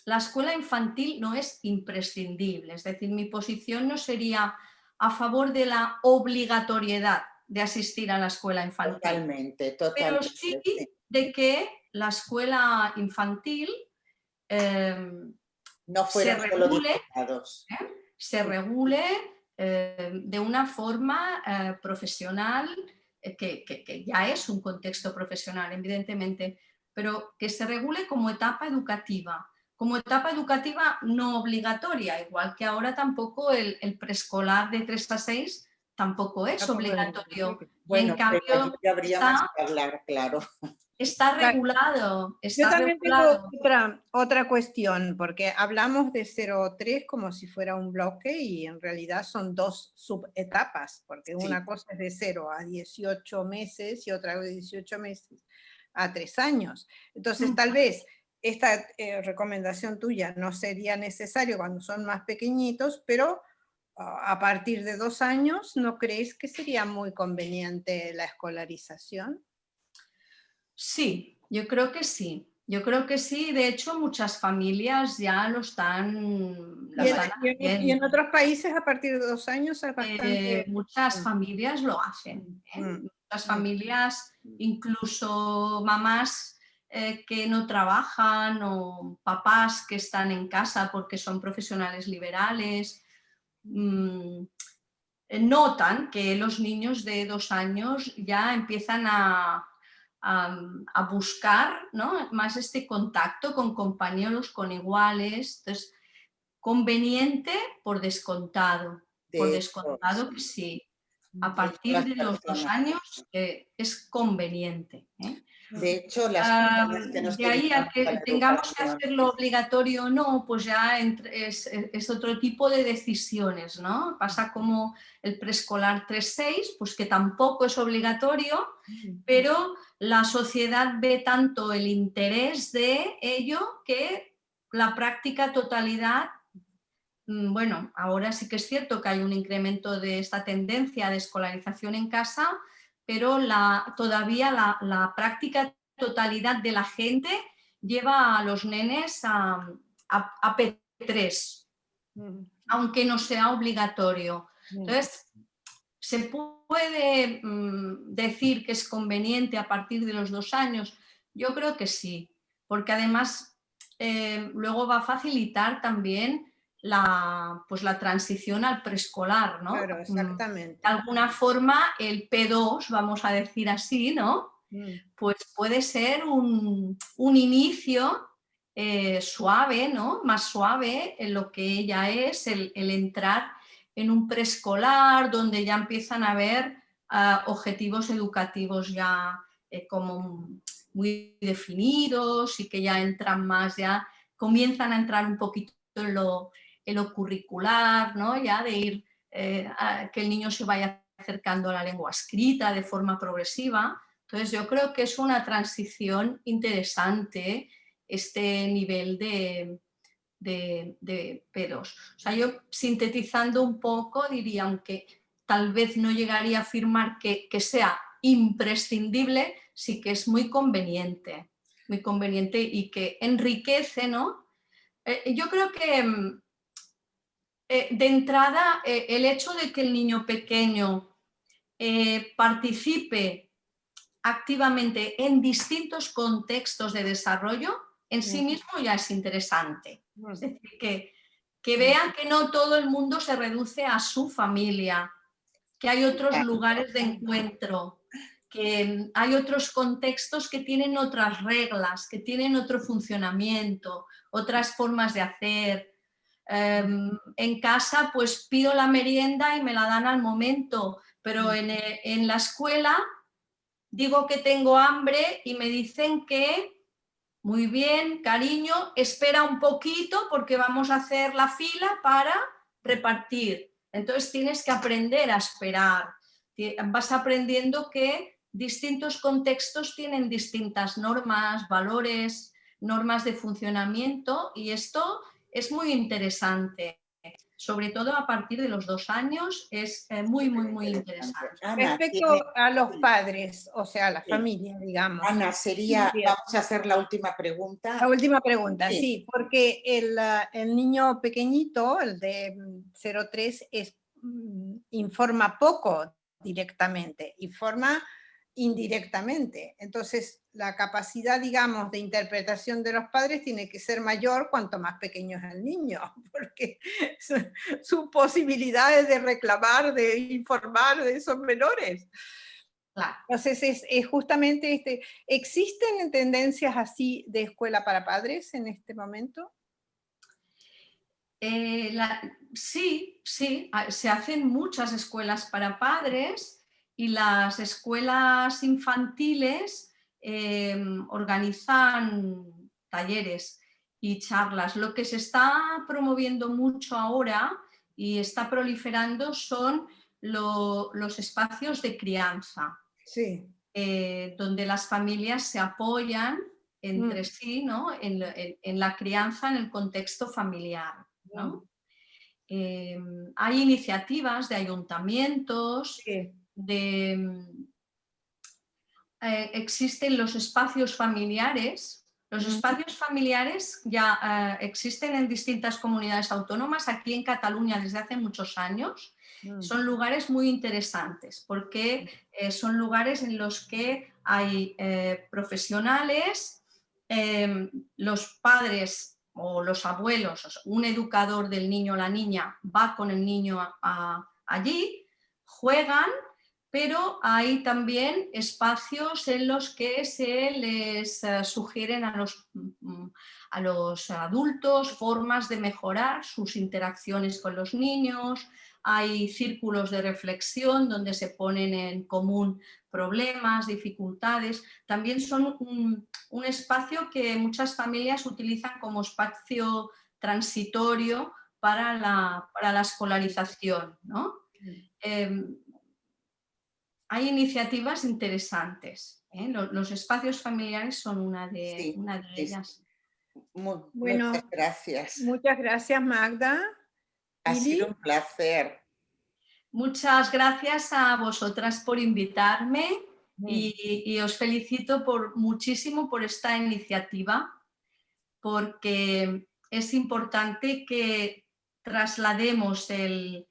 la escuela infantil no es imprescindible. Es decir, mi posición no sería a favor de la obligatoriedad de asistir a la escuela infantil,
Totalmente,
pero sí
totalmente, sí.
de que la escuela infantil
No
se
fueran solo
regule,
diputados.
se regule de una forma profesional, que ya es un contexto profesional, evidentemente, pero que se regule como etapa educativa no obligatoria, igual que ahora tampoco el preescolar de 3 a 6 tampoco es obligatorio. Y en
Bueno, pero allí
cambio
ya habría más que hablar, claro.
está
Claro.
regulado.
Yo también tengo
regulado.
otra cuestión, porque hablamos de 0-3 como si fuera un bloque y en realidad son dos subetapas, porque
Sí.
una cosa es de 0 a 18 meses y otra de 18 meses a 3 años. Entonces, tal vez esta recomendación tuya no sería necesario cuando son más pequeñitos, pero a partir de 2 años, ¿no crees que sería muy conveniente la escolarización?
Sí, yo creo que sí. Yo creo que sí. De hecho, muchas familias ya lo están
Y en
haciendo.
otros países a partir de 2 años es bastante...
Muchas familias lo hacen. Muchas familias, incluso mamás que no trabajan o papás que están en casa porque son profesionales liberales, notan que los niños de 2 años ya empiezan a buscar, ¿no?, más este contacto con compañeros, con iguales. Entonces, conveniente por descontado
De hecho,
que sí. A
de hecho,
partir de los 2 años es conveniente.
De hecho, las personas que nos
De ahí a
dedicamos a
que
la
tengamos que
educación,
hacerlo obligatorio o no, pues ya es otro tipo de decisiones, ¿no? Pasa como el preescolar 3-6, pues que tampoco es obligatorio, pero la sociedad ve tanto el interés de ello que la práctica totalidad, bueno, ahora sí que es cierto que hay un incremento de esta tendencia de escolarización en casa, pero todavía la práctica totalidad de la gente lleva a los nenes a P3, aunque no sea obligatorio. Entonces, ¿se puede decir que es conveniente a partir de los 2 años? Yo creo que sí, porque además luego va a facilitar también pues la transición al preescolar, ¿no?
Claro, exactamente.
De alguna forma el P2, vamos a decir así, ¿no?, pues puede ser un inicio suave, ¿no? Más suave en lo que ella es, el entrar en un preescolar donde ya empiezan a haber objetivos educativos ya como muy definidos y que ya entran más, ya comienzan a entrar un poquito en lo curricular, ¿no? Ya de ir, que el niño se vaya acercando a la lengua escrita de forma progresiva. Entonces yo creo que es una transición interesante este nivel de pedos. O sea, yo sintetizando un poco diría, aunque tal vez no llegaría a afirmar que sea imprescindible, sí que es muy conveniente y que enriquece, ¿no? Yo creo que de entrada el hecho de que el niño pequeño participe activamente en distintos contextos de desarrollo, en sí mismo ya es interesante. Es decir, que vean que no todo el mundo se reduce a su familia, que hay otros lugares de encuentro, que hay otros contextos que tienen otras reglas, que tienen otro funcionamiento, otras formas de hacer. En casa pues pido la merienda y me la dan al momento, pero en la escuela digo que tengo hambre y me dicen que, muy bien, cariño, espera un poquito porque vamos a hacer la fila para repartir. Entonces tienes que aprender a esperar. Vas aprendiendo que distintos contextos tienen distintas normas, valores, normas de funcionamiento y esto es muy interesante. Sobre todo a partir de los 2 años es muy, muy, muy interesante.
Ana,
Respecto a los padres, o sea, a la familia, digamos.
Ana, vamos a hacer la última pregunta.
La última pregunta,
Sí.
sí, porque el niño pequeñito, el de 0,3, informa poco directamente, informa indirectamente. Entonces, la capacidad, digamos, de interpretación de los padres tiene que ser mayor cuanto más pequeño es el niño, porque sus posibilidades de reclamar, de informar, son menores.
Claro.
Entonces, es justamente ¿existen tendencias así de escuela para padres en este momento?
Sí, se hacen muchas escuelas para padres y las escuelas infantiles organizan talleres y charlas. Lo que se está promoviendo mucho ahora y está proliferando son los espacios de crianza.
Sí.
Donde las familias se apoyan entre sí, ¿no? en la crianza en el contexto familiar, ¿no? Hay iniciativas de ayuntamientos,
Sí.
Existen los espacios familiares. Los espacios familiares ya existen en distintas comunidades autónomas, aquí en Cataluña desde hace muchos años. Son lugares muy interesantes porque son lugares en los que hay profesionales, los padres o los abuelos, un educador del niño o la niña va con el niño allí, juegan, pero hay también espacios en los que se les sugieren a los adultos formas de mejorar sus interacciones con los niños. Hay círculos de reflexión donde se ponen en común problemas, dificultades. También son un espacio que muchas familias utilizan como espacio transitorio para la escolarización, ¿no? Hay iniciativas interesantes, ¿eh? Los espacios familiares son una de ellas.
Muchas gracias.
Muchas gracias, Magda.
Ha sido un placer.
Muchas gracias a vosotras por invitarme y os felicito muchísimo por esta iniciativa, porque es importante que traslademos el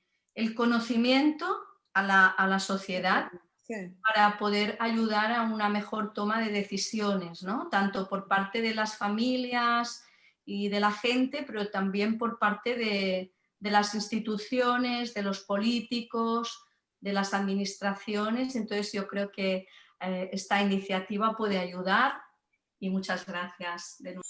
conocimiento a la sociedad. Sí. Para poder ayudar a una mejor toma de decisiones, ¿no? Tanto por parte de las familias y de la gente, pero también por parte de las instituciones, de los políticos, de las administraciones. Entonces yo creo que esta iniciativa puede ayudar y muchas gracias de nuevo.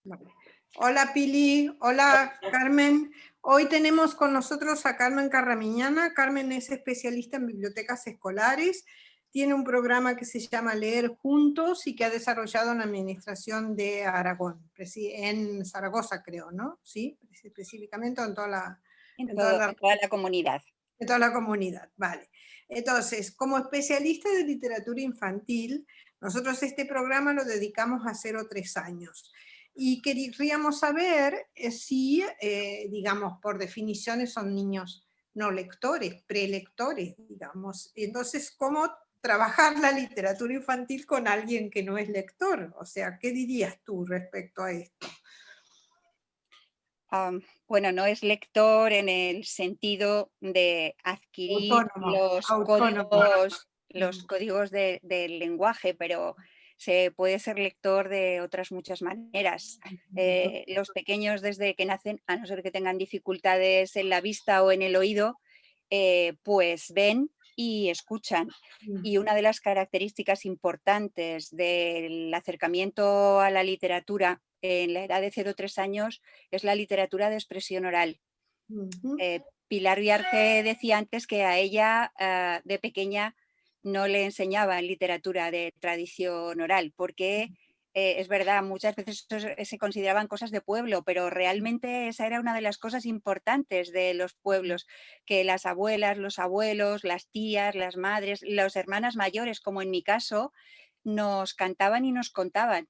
Vale. Hola Pili, hola Carmen. Hoy tenemos con nosotros a Carmen Carramiñana. Carmen es especialista en bibliotecas escolares, tiene un programa que se llama Leer Juntos y que ha desarrollado en la Administración de Aragón, en Zaragoza creo, ¿no? Sí, específicamente en toda la,
En
en toda la,
toda la comunidad.
en toda la comunidad, vale. Entonces, como especialista de literatura infantil, nosotros este programa lo dedicamos a 0 a 3 años. Y queríamos saber si, digamos, por definiciones son niños no lectores, prelectores, digamos. Entonces, ¿cómo trabajar la literatura infantil con alguien que no es lector? O sea, ¿qué dirías tú respecto a esto?
Bueno, no es lector en el sentido de adquirir
Autónomo.
los códigos del lenguaje, pero se puede ser lector de otras muchas maneras. Los pequeños desde que nacen, a no ser que tengan dificultades en la vista o en el oído, pues ven y escuchan. Y una de las características importantes del acercamiento a la literatura en la edad de 0 a 3 años es la literatura de expresión oral. Pilar Viarge decía antes que a ella de pequeña no le enseñaban literatura de tradición oral, porque es verdad, muchas veces se consideraban cosas de pueblo, pero realmente esa era una de las cosas importantes de los pueblos, que las abuelas, los abuelos, las tías, las madres, las hermanas mayores, como en mi caso, nos cantaban y nos contaban.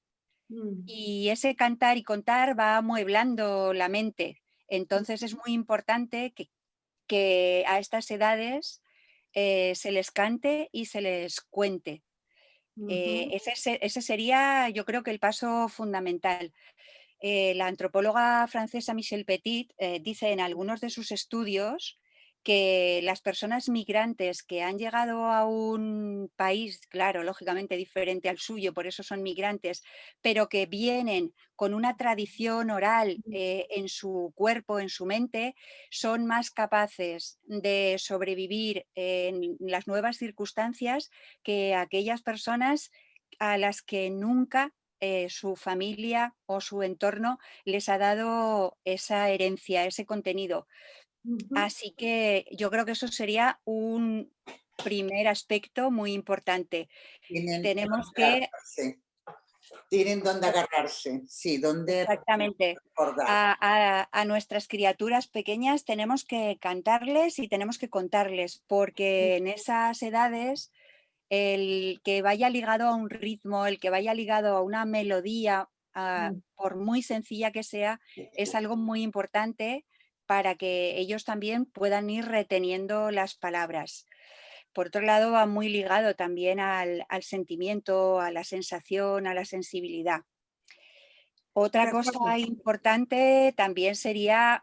Y ese cantar y contar va amueblando la mente. Entonces es muy importante que a estas edades se les cante y se les cuente. Ese sería, yo creo que el paso fundamental. La antropóloga francesa Michelle Petit dice en algunos de sus estudios que las personas migrantes que han llegado a un país, claro, lógicamente diferente al suyo, por eso son migrantes, pero que vienen con una tradición oral en su cuerpo, en su mente, son más capaces de sobrevivir en las nuevas circunstancias que aquellas personas a las que nunca su familia o su entorno les ha dado esa herencia, ese contenido. Así que yo creo que eso sería un primer aspecto muy importante.
Tienen
Tenemos
donde
que,
agarrarse. Tienen donde agarrarse, sí, donde
exactamente,
recordar.
a nuestras criaturas pequeñas tenemos que cantarles y tenemos que contarles, porque en esas edades el que vaya ligado a un ritmo, el que vaya ligado a una melodía, por muy sencilla que sea, es algo muy importante para que ellos también puedan ir reteniendo las palabras. Por otro lado, va muy ligado también al sentimiento, a la sensación, a la sensibilidad.
De
Otra cosa
acuerdo.
importante también sería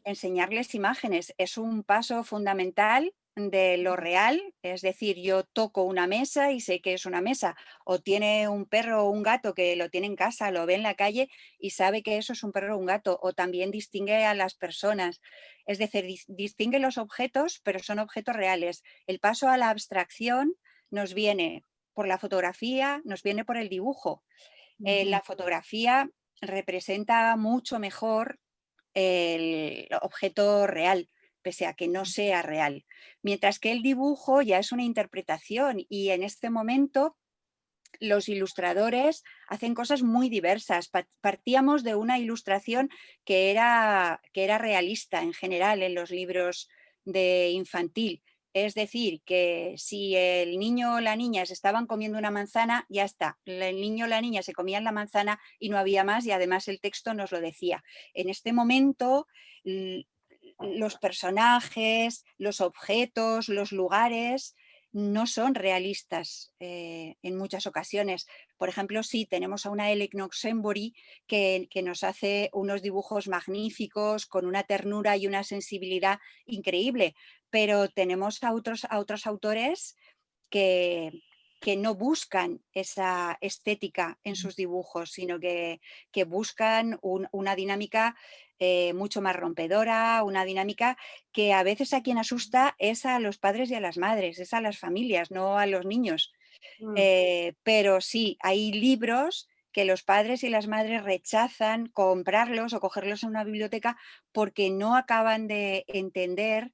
enseñarles imágenes. Es un paso fundamental de lo real, es decir, yo toco una mesa y sé que es una mesa, o tiene un perro o un gato que lo tiene en casa, lo ve en la calle y sabe que eso es un perro o un gato, o también distingue a las personas, es decir, distingue los objetos, pero son objetos reales. El paso a la abstracción nos viene por la fotografía, nos viene por el dibujo. La fotografía representa mucho mejor el objeto real, pese a que no sea real. Mientras que el dibujo ya es una interpretación y en este momento los ilustradores hacen cosas muy diversas. Partíamos de una ilustración que era realista en general en los libros de infantil. Es decir, que si el niño o la niña se estaban comiendo una manzana, ya está. El niño o la niña se comían la manzana y no había más, y además el texto nos lo decía. En este momento, los personajes, los objetos, los lugares no son realistas en muchas ocasiones. Por ejemplo, sí, tenemos a una Elec Noxenbury que nos hace unos dibujos magníficos, con una ternura y una sensibilidad increíble, pero tenemos a otros autores que, que no buscan esa estética en sus dibujos, sino que buscan una dinámica mucho más rompedora, una dinámica que a veces a quien asusta es a los padres y a las madres, es a las familias, no a los niños. Pero sí, hay libros que los padres y las madres rechazan comprarlos o cogerlos en una biblioteca porque no acaban de entender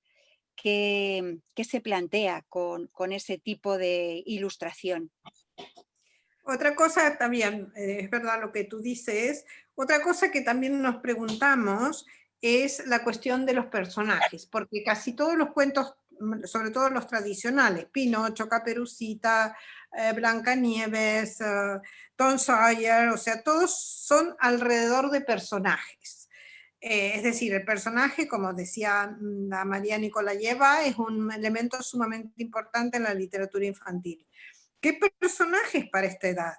qué se plantea con ese tipo de ilustración.
Otra cosa también, es verdad lo que tú dices, otra cosa que también nos preguntamos es la cuestión de los personajes, porque casi todos los cuentos, sobre todo los tradicionales, Pinocho, Caperucita, Blancanieves, Tom Sawyer, o sea, todos son alrededor de personajes. Es decir, el personaje, como decía la María Nikolayeva, es un elemento sumamente importante en la literatura infantil. ¿Qué personajes para esta edad?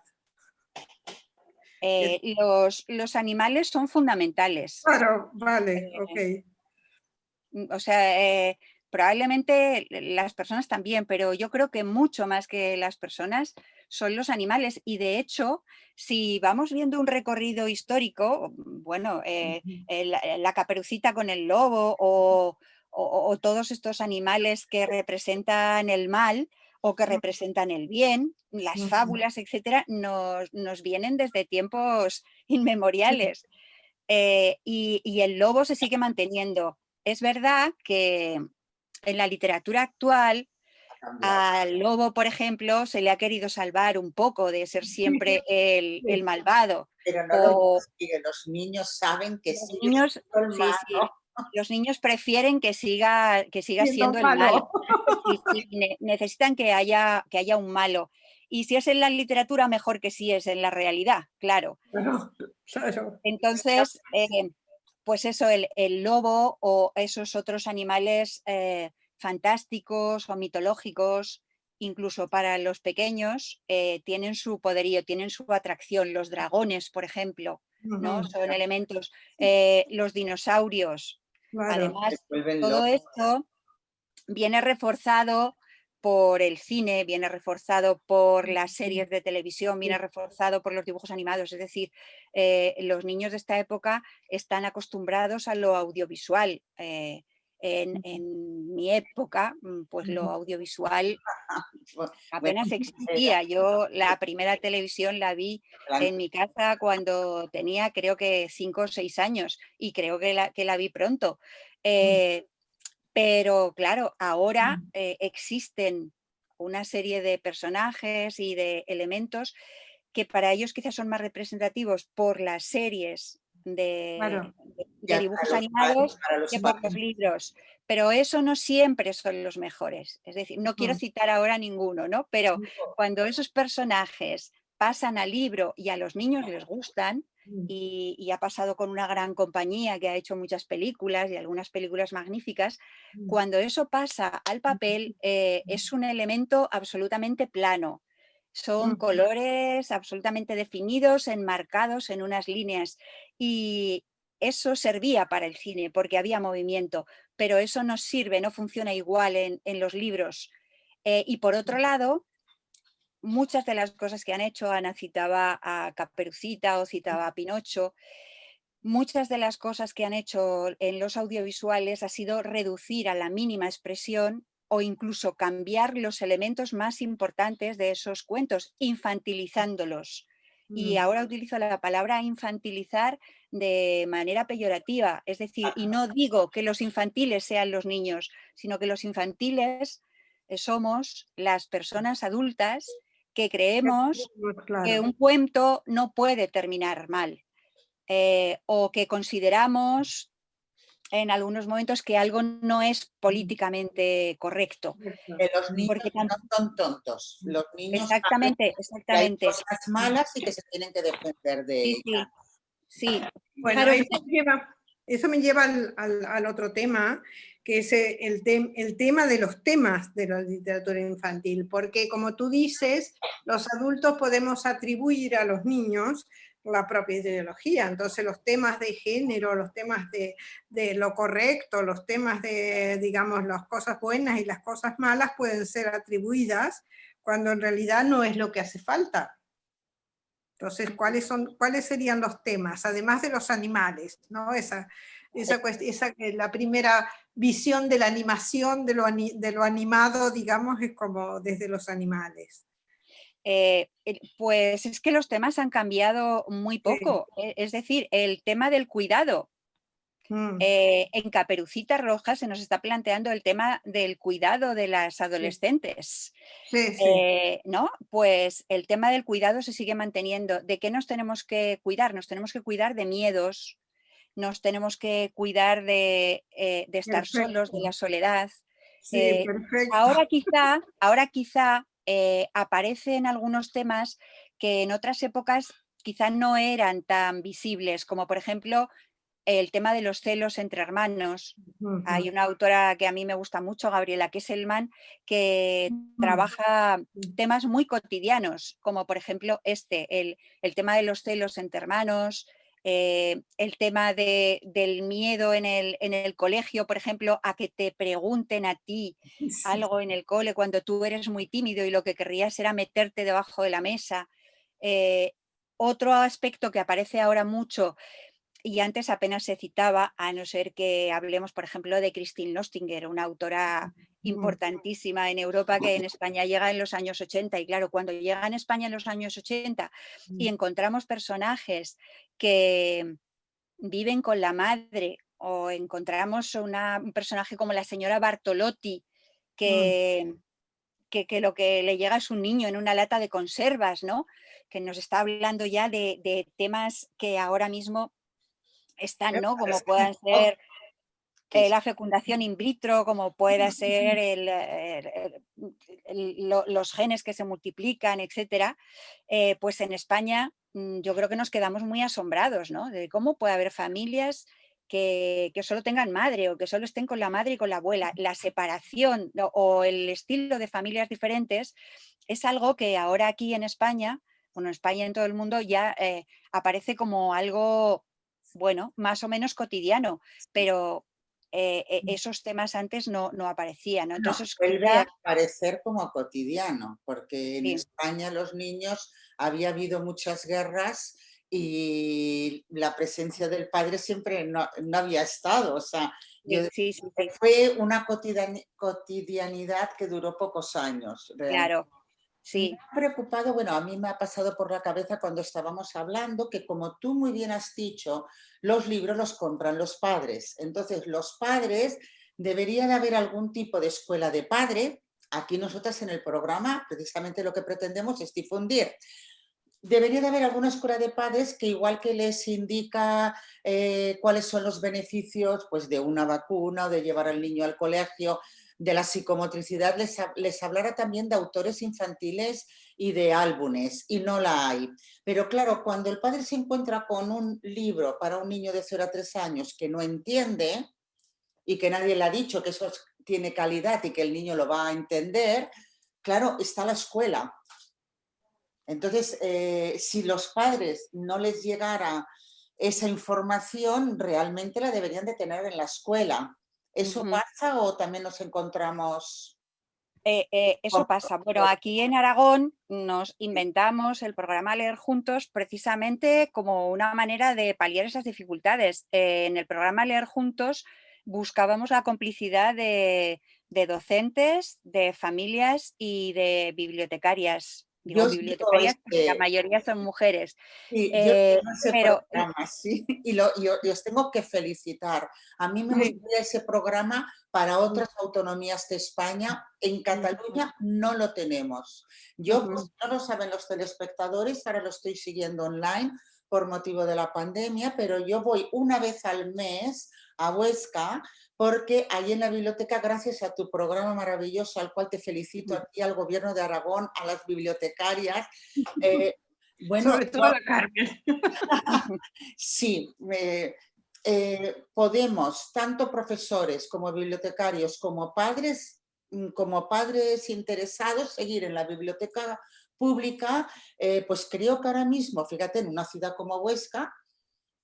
Los animales son fundamentales.
Claro, vale, ok.
O sea, probablemente las personas también, pero yo creo que mucho más que las personas son los animales. Y de hecho, si vamos viendo un recorrido histórico, bueno, la Caperucita con el lobo o todos estos animales que representan el mal o que representan el bien, las fábulas, etcétera, nos vienen desde tiempos inmemoriales. Y el lobo se sigue manteniendo. Es verdad que en la literatura actual al lobo, por ejemplo, se le ha querido salvar un poco de ser siempre el malvado.
Pero no lo consigue, los niños saben que
Los
sigue
niños,
siendo el
sí, sí,
malo.
los niños prefieren que siga siendo el malo. Sí, necesitan que haya un malo. Y si es en la literatura, mejor que si es en la realidad, claro.
Claro.
Entonces, pues eso, el lobo o esos otros animales fantásticos o mitológicos, incluso para los pequeños, tienen su poderío, tienen su atracción. Los dragones, por ejemplo, ¿no? Son elementos, los dinosaurios.
Claro.
Además,
Se vuelven
todo
locos.
esto viene reforzado por el cine, viene reforzado por las series de televisión, viene reforzado por los dibujos animados. Es decir, los niños de esta época están acostumbrados a lo audiovisual. En mi época, pues lo audiovisual apenas
Bueno,
existía. Yo la primera televisión la vi en mi casa cuando tenía, creo que 5 o 6 años, y creo que la vi pronto. Pero claro, ahora existen una serie de personajes y de elementos que para ellos quizás son más representativos por las series
Claro.
de dibujos animados que por los libros. Pero eso no siempre son los mejores. Es decir, no quiero citar ahora ninguno, ¿no? Pero cuando esos personajes pasan al libro y a los niños les gustan, y ha pasado con una gran compañía que ha hecho muchas películas y algunas películas magníficas, cuando eso pasa al papel es un elemento absolutamente plano. Son colores absolutamente definidos, enmarcados en unas líneas, y eso servía para el cine porque había movimiento, pero eso no sirve, no funciona igual en los libros. Y por otro lado, muchas de las cosas que han hecho, Ana citaba a Caperucita o citaba a Pinocho, muchas de las cosas que han hecho en los audiovisuales ha sido reducir a la mínima expresión o incluso cambiar los elementos más importantes de esos cuentos, infantilizándolos. Y ahora utilizo la palabra infantilizar de manera peyorativa, es decir, y no digo que los infantiles sean los niños, sino que los infantiles somos las personas adultas que creemos que un cuento no puede terminar mal. O que consideramos en algunos momentos que algo no es políticamente correcto.
Que los niños
Porque
no son tontos. Los niños saben
exactamente,
que hay
exactamente.
cosas malas y que se tienen que defender de
Sí,
ellas.
sí.
Bueno,
Claro,
eso me lleva al otro tema, que es el tema de los temas de la literatura infantil, porque como tú dices, los adultos podemos atribuir a los niños la propia ideología, entonces los temas de género, los temas de lo correcto, los temas de, digamos, las cosas buenas y las cosas malas pueden ser atribuidas cuando en realidad no es lo que hace falta. Entonces, ¿cuáles serían los temas, además de los animales? ¿No? La primera visión de la animación, de lo animado, digamos, es como desde los animales.
Pues es que los temas han cambiado muy poco. Es decir, el tema del cuidado. En Caperucita Roja se nos está planteando el tema del cuidado de las adolescentes.
Sí, sí.
¿No? Pues el tema del cuidado se sigue manteniendo. ¿De qué nos tenemos que cuidar? Nos tenemos que cuidar de miedos, nos tenemos que cuidar de estar solos, de
Perfecto.
la soledad.
Sí, perfecto.
Ahora quizá aparecen algunos temas que en otras épocas quizá no eran tan visibles, como por ejemplo el tema de los celos entre hermanos. Hay una autora que a mí me gusta mucho, Gabriela Kesselman, que trabaja temas muy cotidianos, como por ejemplo el tema de los celos entre hermanos, el tema del miedo en el colegio, por ejemplo, a que te pregunten a ti
Sí.
algo en el cole cuando tú eres muy tímido y lo que querrías era meterte debajo de la mesa. Otro aspecto que aparece ahora mucho y antes apenas se citaba, a no ser que hablemos, por ejemplo, de Christine Nostinger, una autora importantísima en Europa que en España llega en los años 80. Y claro, cuando llega en España en los años 80 y encontramos personajes que viven con la madre, o encontramos un personaje como la señora Bartolotti, que, que lo que le llega es un niño en una lata de conservas, ¿no? Que nos está hablando ya de temas que ahora mismo están, ¿no? Como puedan ser
Que es-
la fecundación in vitro, como pueda ser los genes que se multiplican, etcétera. Pues en España yo creo que nos quedamos muy asombrados, ¿no? De cómo puede haber familias que solo tengan madre o que solo estén con la madre y con la abuela. La separación o el estilo de familias diferentes es algo que ahora aquí en España, bueno, en España y en todo el mundo ya aparece como algo, bueno, más o menos cotidiano, pero esos temas antes no aparecían, ¿no?
Bueno,
Entonces
vuelve a
quizá,
aparecer como cotidiano, porque en
sí,
España los niños había habido muchas guerras y la presencia del padre siempre no había estado. O sea, yo,
sí, sí, sí,
fue una cotidianidad que duró pocos años, realmente.
claro,
Me
sí.
ha preocupado, bueno, a mí me ha pasado por la cabeza cuando estábamos hablando que, como tú muy bien has dicho, los libros los compran los padres. Entonces, los padres, debería de haber algún tipo de escuela de padre. Aquí nosotras en el programa, precisamente lo que pretendemos es difundir. Debería de haber alguna escuela de padres que, igual que les indica cuáles son los beneficios, pues, de una vacuna o de llevar al niño al colegio, de la psicomotricidad, les hablara también de autores infantiles y de álbumes, y no la hay. Pero claro, cuando el padre se encuentra con un libro para un niño de 0 a 3 años que no entiende y que nadie le ha dicho que eso tiene calidad y que el niño lo va a entender, claro, está la escuela. Entonces, si los padres no les llegara esa información, realmente la deberían de tener en la escuela. ¿Eso
Ujú.
pasa o también nos encontramos
Eso
con...
pasa. Bueno, aquí en Aragón nos inventamos el programa Leer Juntos precisamente como una manera de paliar esas dificultades. En el programa Leer Juntos buscábamos la complicidad de docentes, de familias y de bibliotecarias.
Yo
Digo
os digo,
bibliotecarias porque la mayoría son mujeres.
sí, yo tengo ese
Pero
programa, sí, y os tengo que felicitar. A mí me
Sí.
gustaría ese programa para otras autonomías de España. En Cataluña no lo tenemos. Yo, pues, no lo saben los telespectadores, ahora lo estoy siguiendo online por motivo de la pandemia, pero yo voy una vez al mes a Huesca, porque allí en la biblioteca, gracias a tu programa maravilloso, al cual te felicito a ti, al Gobierno de Aragón, a las bibliotecarias, bueno,
Sobre todo a Carmen.
sí, podemos, tanto profesores como bibliotecarios, como padres interesados, seguir en la biblioteca pública. Pues creo que ahora mismo, fíjate, en una ciudad como Huesca,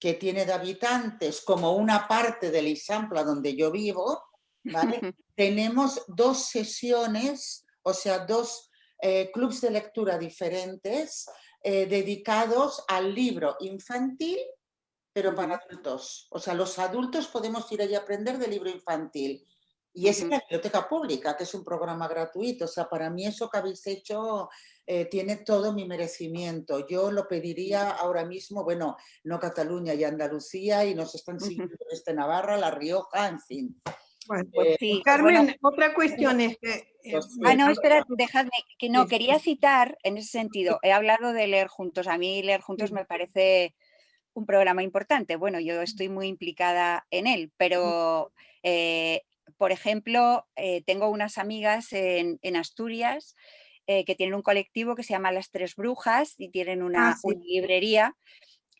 que tiene de habitantes como una parte del Ixampla donde yo vivo, ¿vale? Tenemos 2 sesiones, o sea, 2 clubs de lectura diferentes dedicados al libro infantil, pero para adultos. O sea, los adultos podemos ir allí a aprender del libro infantil. Y es en
Ujú.
la biblioteca pública, que es un programa gratuito. O sea, para mí eso que habéis hecho tiene todo mi merecimiento. Yo lo pediría ahora mismo, bueno, no Cataluña y Andalucía, y nos están
Ujú.
siguiendo desde Navarra, La Rioja, en fin.
Bueno,
Pues
Eh,
sí, bueno,
Carmen, otra cuestión es que,
sí,
no,
a
espera,
ver,
dejadme, que no,
sí,
quería citar en ese sentido, he hablado de leer juntos, a mí leer juntos
sí,
me parece un programa importante, bueno, yo estoy muy implicada en él, pero, eh, por ejemplo, tengo unas amigas en Asturias que tienen un colectivo que se llama Las Tres Brujas y tienen
ah,
una
sí,
librería.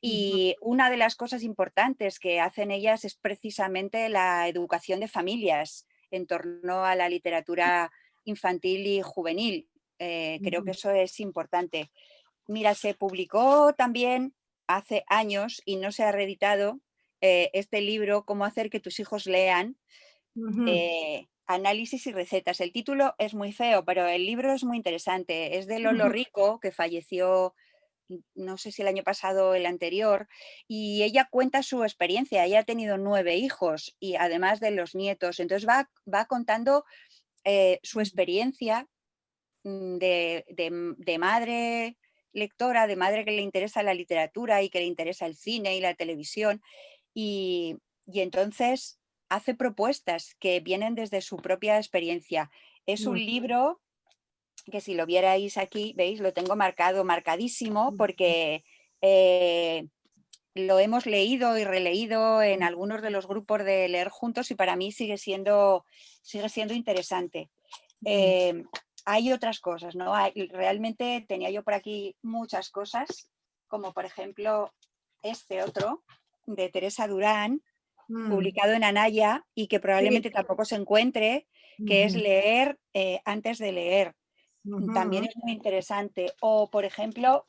ujú,
Y una de las cosas importantes que hacen ellas es precisamente la educación de familias en torno a la literatura infantil y juvenil. Creo que
ujú,
eso es importante. Mira, se publicó también hace años y no se ha reeditado este libro, Cómo hacer que tus hijos lean,
ujú,
análisis y recetas. El título es muy feo, pero el libro es muy interesante. Es de Lolo
ujú,
Rico, que falleció no sé si el año pasado o el anterior, y ella cuenta su experiencia. Ella ha tenido 9 hijos y además de los nietos. Entonces va contando su experiencia de madre lectora, de madre que le interesa la literatura y que le interesa el cine y la televisión. Y, y entonces hace propuestas que vienen desde su propia experiencia. Es un libro que si lo vierais aquí, veis, lo tengo marcado, marcadísimo, porque lo hemos leído y releído en algunos de los grupos de leer juntos y para mí sigue siendo interesante.
ujú,
Eh, hay otras cosas, ¿no? Realmente tenía yo por aquí muchas cosas, como por ejemplo este otro de Teresa Durán,
mm,
publicado en Anaya y que
sí,
probablemente tampoco se encuentre, que es
ujú,
leer antes de leer. También
ujú,
es muy interesante. O, por ejemplo,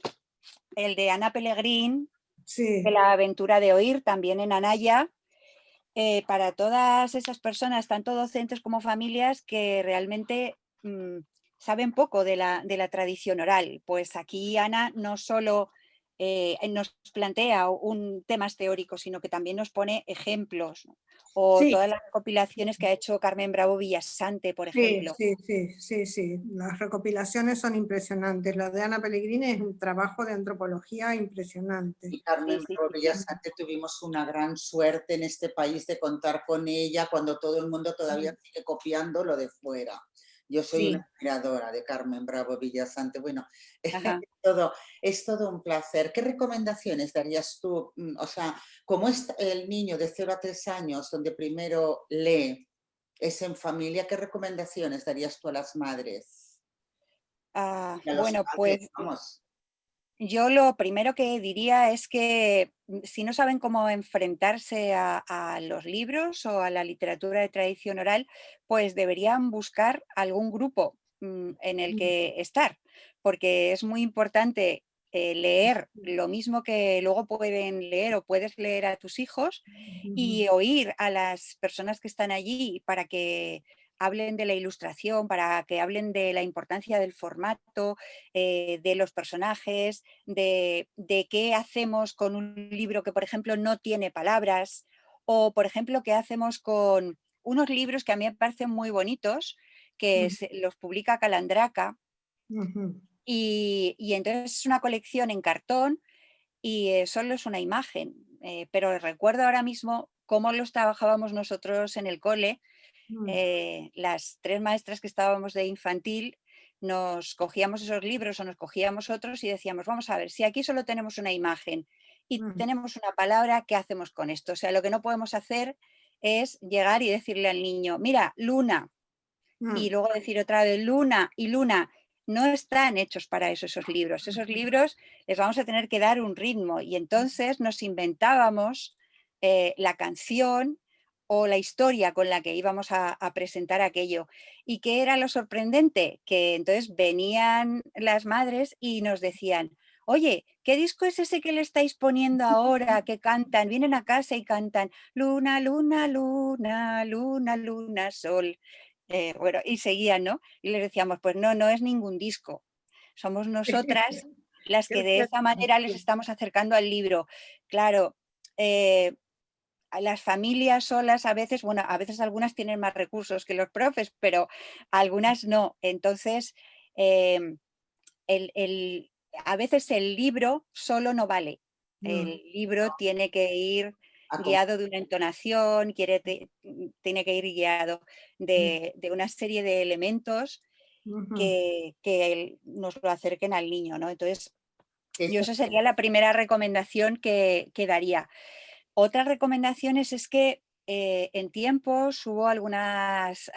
el de Ana Pellegrín, de
sí,
la aventura de oír, también en Anaya, para todas esas personas, tanto docentes como familias, que realmente saben poco de la tradición oral. Pues aquí Ana no solo nos plantea temas teóricos, sino que también nos pone ejemplos, ¿no? O
sí,
todas las recopilaciones que ha hecho Carmen Bravo Villasante, por
sí,
ejemplo.
sí, sí, sí, sí. Las recopilaciones son impresionantes. La de Ana Pellegrini es un trabajo de antropología impresionante.
y
Sí,
Carmen
sí,
Bravo
sí.
Villasante tuvimos una gran suerte en este país de contar con ella cuando todo el mundo todavía sigue copiando lo de fuera. Yo soy una
Sí,
admiradora de Carmen Bravo Villasante. Bueno,
Ajá.
es todo un placer. ¿Qué recomendaciones darías tú? O sea, como es el niño de 0 a 3 años, donde primero lee, es en familia, ¿qué recomendaciones darías tú a las madres? Y a los
Bueno,
padres,
pues
vamos.
yo lo primero que diría es que si no saben cómo enfrentarse a los libros o a la literatura de tradición oral, pues deberían buscar algún grupo en el
mm,
que estar, porque es muy importante leer lo mismo que luego pueden leer o puedes leer a tus hijos
ujú,
y oír a las personas que están allí para que hablen de la ilustración, para que hablen de la importancia del formato, de los personajes, de qué hacemos con un libro que, por ejemplo, no tiene palabras, o, por ejemplo, qué hacemos con unos libros que a mí me parecen muy bonitos, que los publica Calandraca,
ujú,
y entonces es una colección en cartón y solo es una imagen, pero recuerdo ahora mismo cómo los trabajábamos nosotros en el cole.
mm,
Las 3 maestras que estábamos de infantil nos cogíamos esos libros o nos cogíamos otros y decíamos, vamos a ver, si aquí solo tenemos una imagen y
mm,
tenemos una palabra, ¿qué hacemos con esto? O sea, lo que no podemos hacer es llegar y decirle al niño, mira, luna, y
mm,
luego decir otra vez luna y luna. No están hechos para eso esos libros. Esos libros les vamos a tener que dar un ritmo y entonces nos inventábamos la canción o la historia con la que íbamos a presentar aquello. ¿Y qué era lo sorprendente? Que entonces venían las madres y nos decían, oye, ¿qué disco es ese que le estáis poniendo ahora? Que cantan, vienen a casa y cantan, luna, luna, luna, luna, luna, sol. Bueno, y seguían, ¿no? Y les decíamos, pues no, no es ningún disco. Somos nosotras las que de esa manera les estamos acercando al libro. Claro, eh, a las familias solas a veces, bueno, a veces algunas tienen más recursos que los profes, pero algunas no. Entonces, a veces el libro solo no vale. El libro tiene que ir guiado de una entonación, tiene que ir guiado de una serie de elementos que nos lo acerquen al niño, ¿no? Entonces, yo esa sería la primera recomendación que daría. Otras recomendaciones es que en tiempos hubo algunas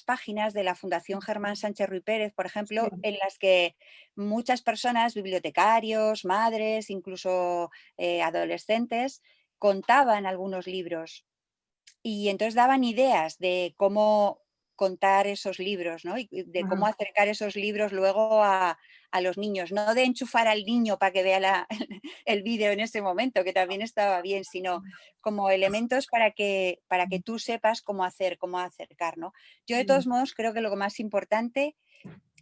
páginas de la Fundación Germán Sánchez Ruy Pérez, por ejemplo, en las que muchas personas, bibliotecarios, madres, incluso adolescentes, contaban algunos libros y entonces daban ideas de cómo contar esos libros, ¿no? Y de cómo acercar esos libros luego a los niños, no de enchufar al niño para que vea el vídeo en ese momento, que también estaba bien, sino como elementos para que tú sepas cómo hacer, cómo acercar, ¿no? Yo de todos modos creo que lo más importante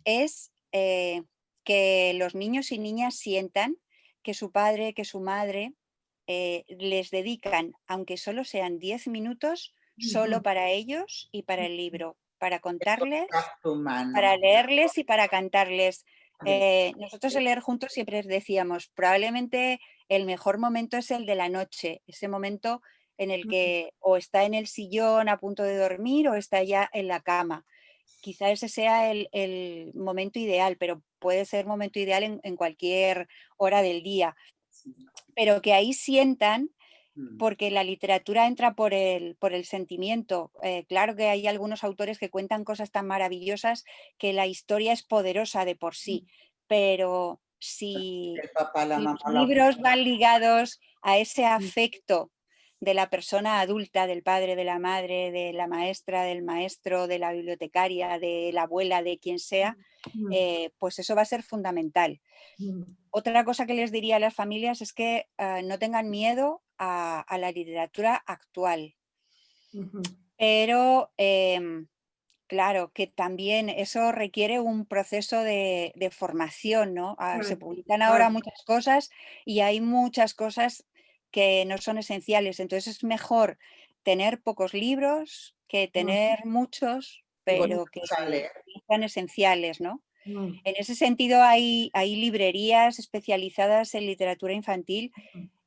es que los niños y niñas sientan que su padre, que su madre les dedican, aunque solo sean 10 minutos, solo para ellos y para el libro, para contarles, para leerles y para cantarles. Nosotros en Leer Juntos siempre decíamos, probablemente el mejor momento es el de la noche, ese momento en el que o está en el sillón a punto de dormir o está ya en la cama. Quizá ese sea el momento ideal, pero puede ser momento ideal en cualquier hora del día. Pero que ahí sientan, porque la literatura entra por el sentimiento. Claro que hay algunos autores que cuentan cosas tan maravillosas que la historia es poderosa de por sí, pero si los libros van ligados a ese afecto de la persona adulta, del padre, de la madre, de la maestra, del maestro, de la bibliotecaria, de la abuela, de quien sea, pues eso va a ser fundamental. Otra cosa que les diría a las familias es que no tengan miedo a la literatura actual, pero claro que también eso requiere un proceso de formación, ¿no? Se publican ahora muchas cosas y hay muchas cosas que no son esenciales, entonces es mejor tener pocos libros que tener muchos, pero que sean esenciales, ¿no? En ese sentido hay librerías especializadas en literatura infantil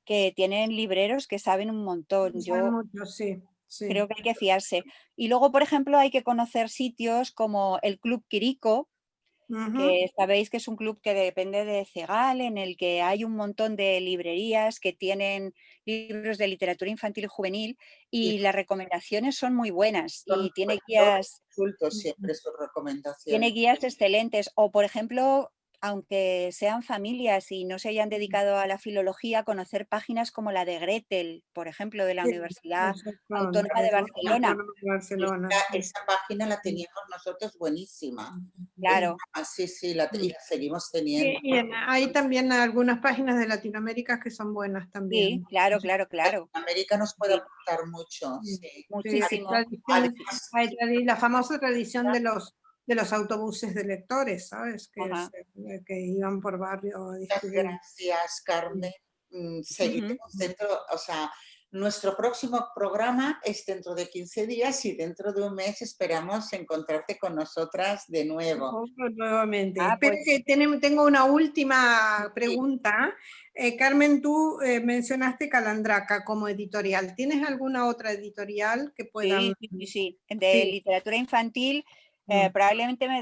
que tienen libreros que saben un montón. Yo creo que hay que fiarse. Y luego, por ejemplo, hay que conocer sitios como el Club Quirico, que sabéis que es un club que depende de CEGAL, en el que hay un montón de librerías que tienen libros de literatura infantil y juvenil y las recomendaciones son muy buenas y tiene guías.
Siempre sus recomendaciones.
Tiene guías excelentes. O, por ejemplo, aunque sean familias y no se hayan dedicado a la filología, conocer páginas como la de Gretel, por ejemplo, de la Universidad Autónoma de Barcelona.
Esa página la teníamos nosotros buenísima.
Claro.
Sí, la seguimos teniendo.
Y hay también algunas páginas de Latinoamérica que son buenas también.
Sí, claro.
Latinoamérica nos puede aportar mucho. Sí.
Muchísimo.
Hay la famosa tradición de los autobuses de lectores, ¿sabes? Que iban por barrio.
Muchas gracias, Carmen. Seguiremos dentro, o sea, nuestro próximo programa es dentro de 15 días y dentro de un mes esperamos encontrarte con nosotras de nuevo.
Nuevamente. Espero que tengo una última pregunta. Carmen, tú mencionaste Calandraca como editorial. ¿Tienes alguna otra editorial que puedan...?
Sí. De literatura infantil probablemente me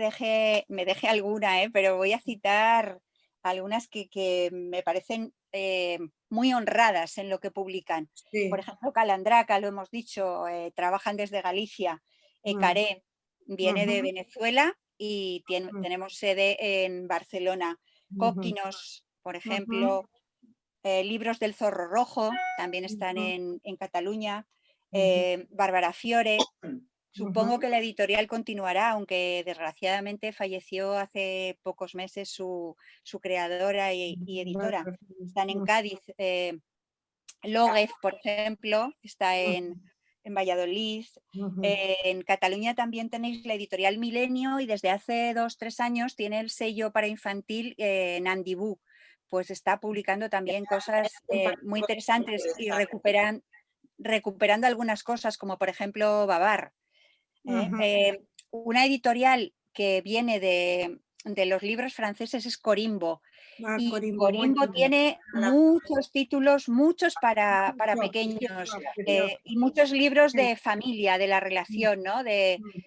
deje alguna, pero voy a citar algunas que me parecen muy honradas en lo que publican. Por ejemplo, Calandraca, lo hemos dicho, trabajan desde Galicia. Caré viene de Venezuela y tenemos sede en Barcelona. Cóquinos, por ejemplo, Libros del Zorro Rojo, también están en Cataluña. Bárbara Fiore. Supongo que la editorial continuará, aunque desgraciadamente falleció hace pocos meses su creadora y editora. Están en Cádiz. López, por ejemplo, está en Valladolid. En Cataluña también tenéis la editorial Milenio y desde hace 2-3 años tiene el sello para infantil Nandibú. Pues está publicando también cosas muy interesantes y recuperan recuperando algunas cosas, como por ejemplo Babar.
Ujú.
Una editorial que viene de los libros franceses es Corimbo.
Ah,
Y
Corimbo, muy
Corimbo
lindo.
tiene muchos títulos, muchos para
Precioso,
pequeños,
precioso.
y muchos libros
Sí.
de familia, de la relación, ¿no? De
Mm.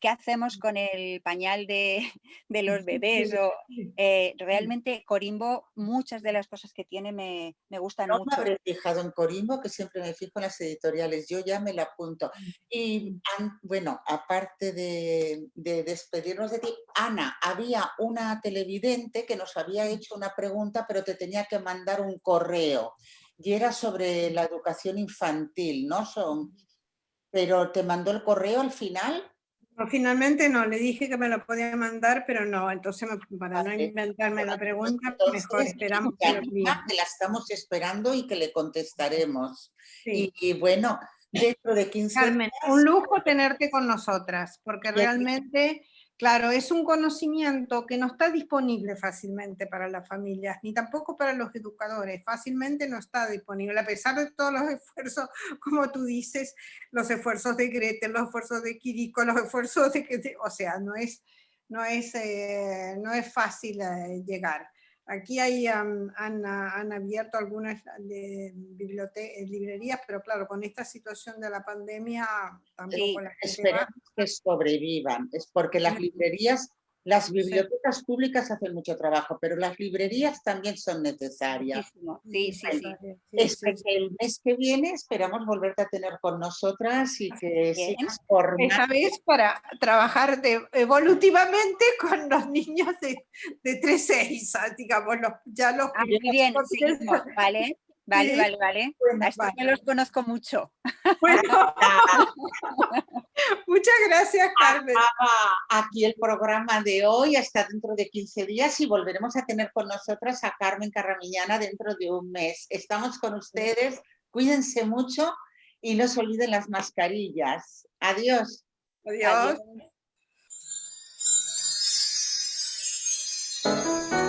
qué hacemos con el pañal de los bebés. O,
Sí.
realmente Corimbo, muchas de las cosas que tiene me gustan
No me
mucho.
habré fijado en Corimbo, que siempre me fijo en las editoriales, yo ya me la apunto. Y bueno, aparte de despedirnos de ti, Ana, había una televidente que nos había hecho una pregunta, pero te tenía que mandar un correo. Y era sobre la educación infantil, ¿no? Pero te mandó el correo al final.
No, finalmente no, le dije que me lo podía mandar, pero no, entonces para no
Vale.
inventarme la pregunta,
Entonces,
mejor esperamos que lo envíe.
que la estamos esperando y que le contestaremos.
Sí.
Y bueno, dentro de 15
Carmen,
días,
un lujo tenerte con nosotras, porque
Ya.
realmente, claro, es un conocimiento que no está disponible fácilmente para las familias, ni tampoco para los educadores, fácilmente no está disponible, a pesar de todos los esfuerzos, como tú dices, los esfuerzos de Gretel, los esfuerzos de Quirico, los esfuerzos o sea, no es fácil llegar. Aquí han abierto algunas librerías, pero claro, con esta situación de la pandemia tampoco la gente
esperemos que sobrevivan. Es porque las librerías, las bibliotecas públicas hacen mucho trabajo, pero las librerías también son necesarias.
Muchísimo. Sí, sí, sí.
El mes que viene esperamos volverte a tener con nosotras y que
Bien.
sigas formando.
Esa vez para trabajar evolutivamente con los niños de 3-6, digamos, ya los
Muy bien,
porque-
seguimos. Vale, vale,
Sí.
vale, vale.
Bueno,
A estos me los conozco mucho.
Bueno, muchas gracias, Carmen.
Acaba aquí el programa de hoy, hasta dentro de 15 días, y volveremos a tener con nosotras a Carmen Carramiñana dentro de un mes. Estamos con ustedes, cuídense mucho y no se olviden las mascarillas. Adiós.
Adiós.
Adiós.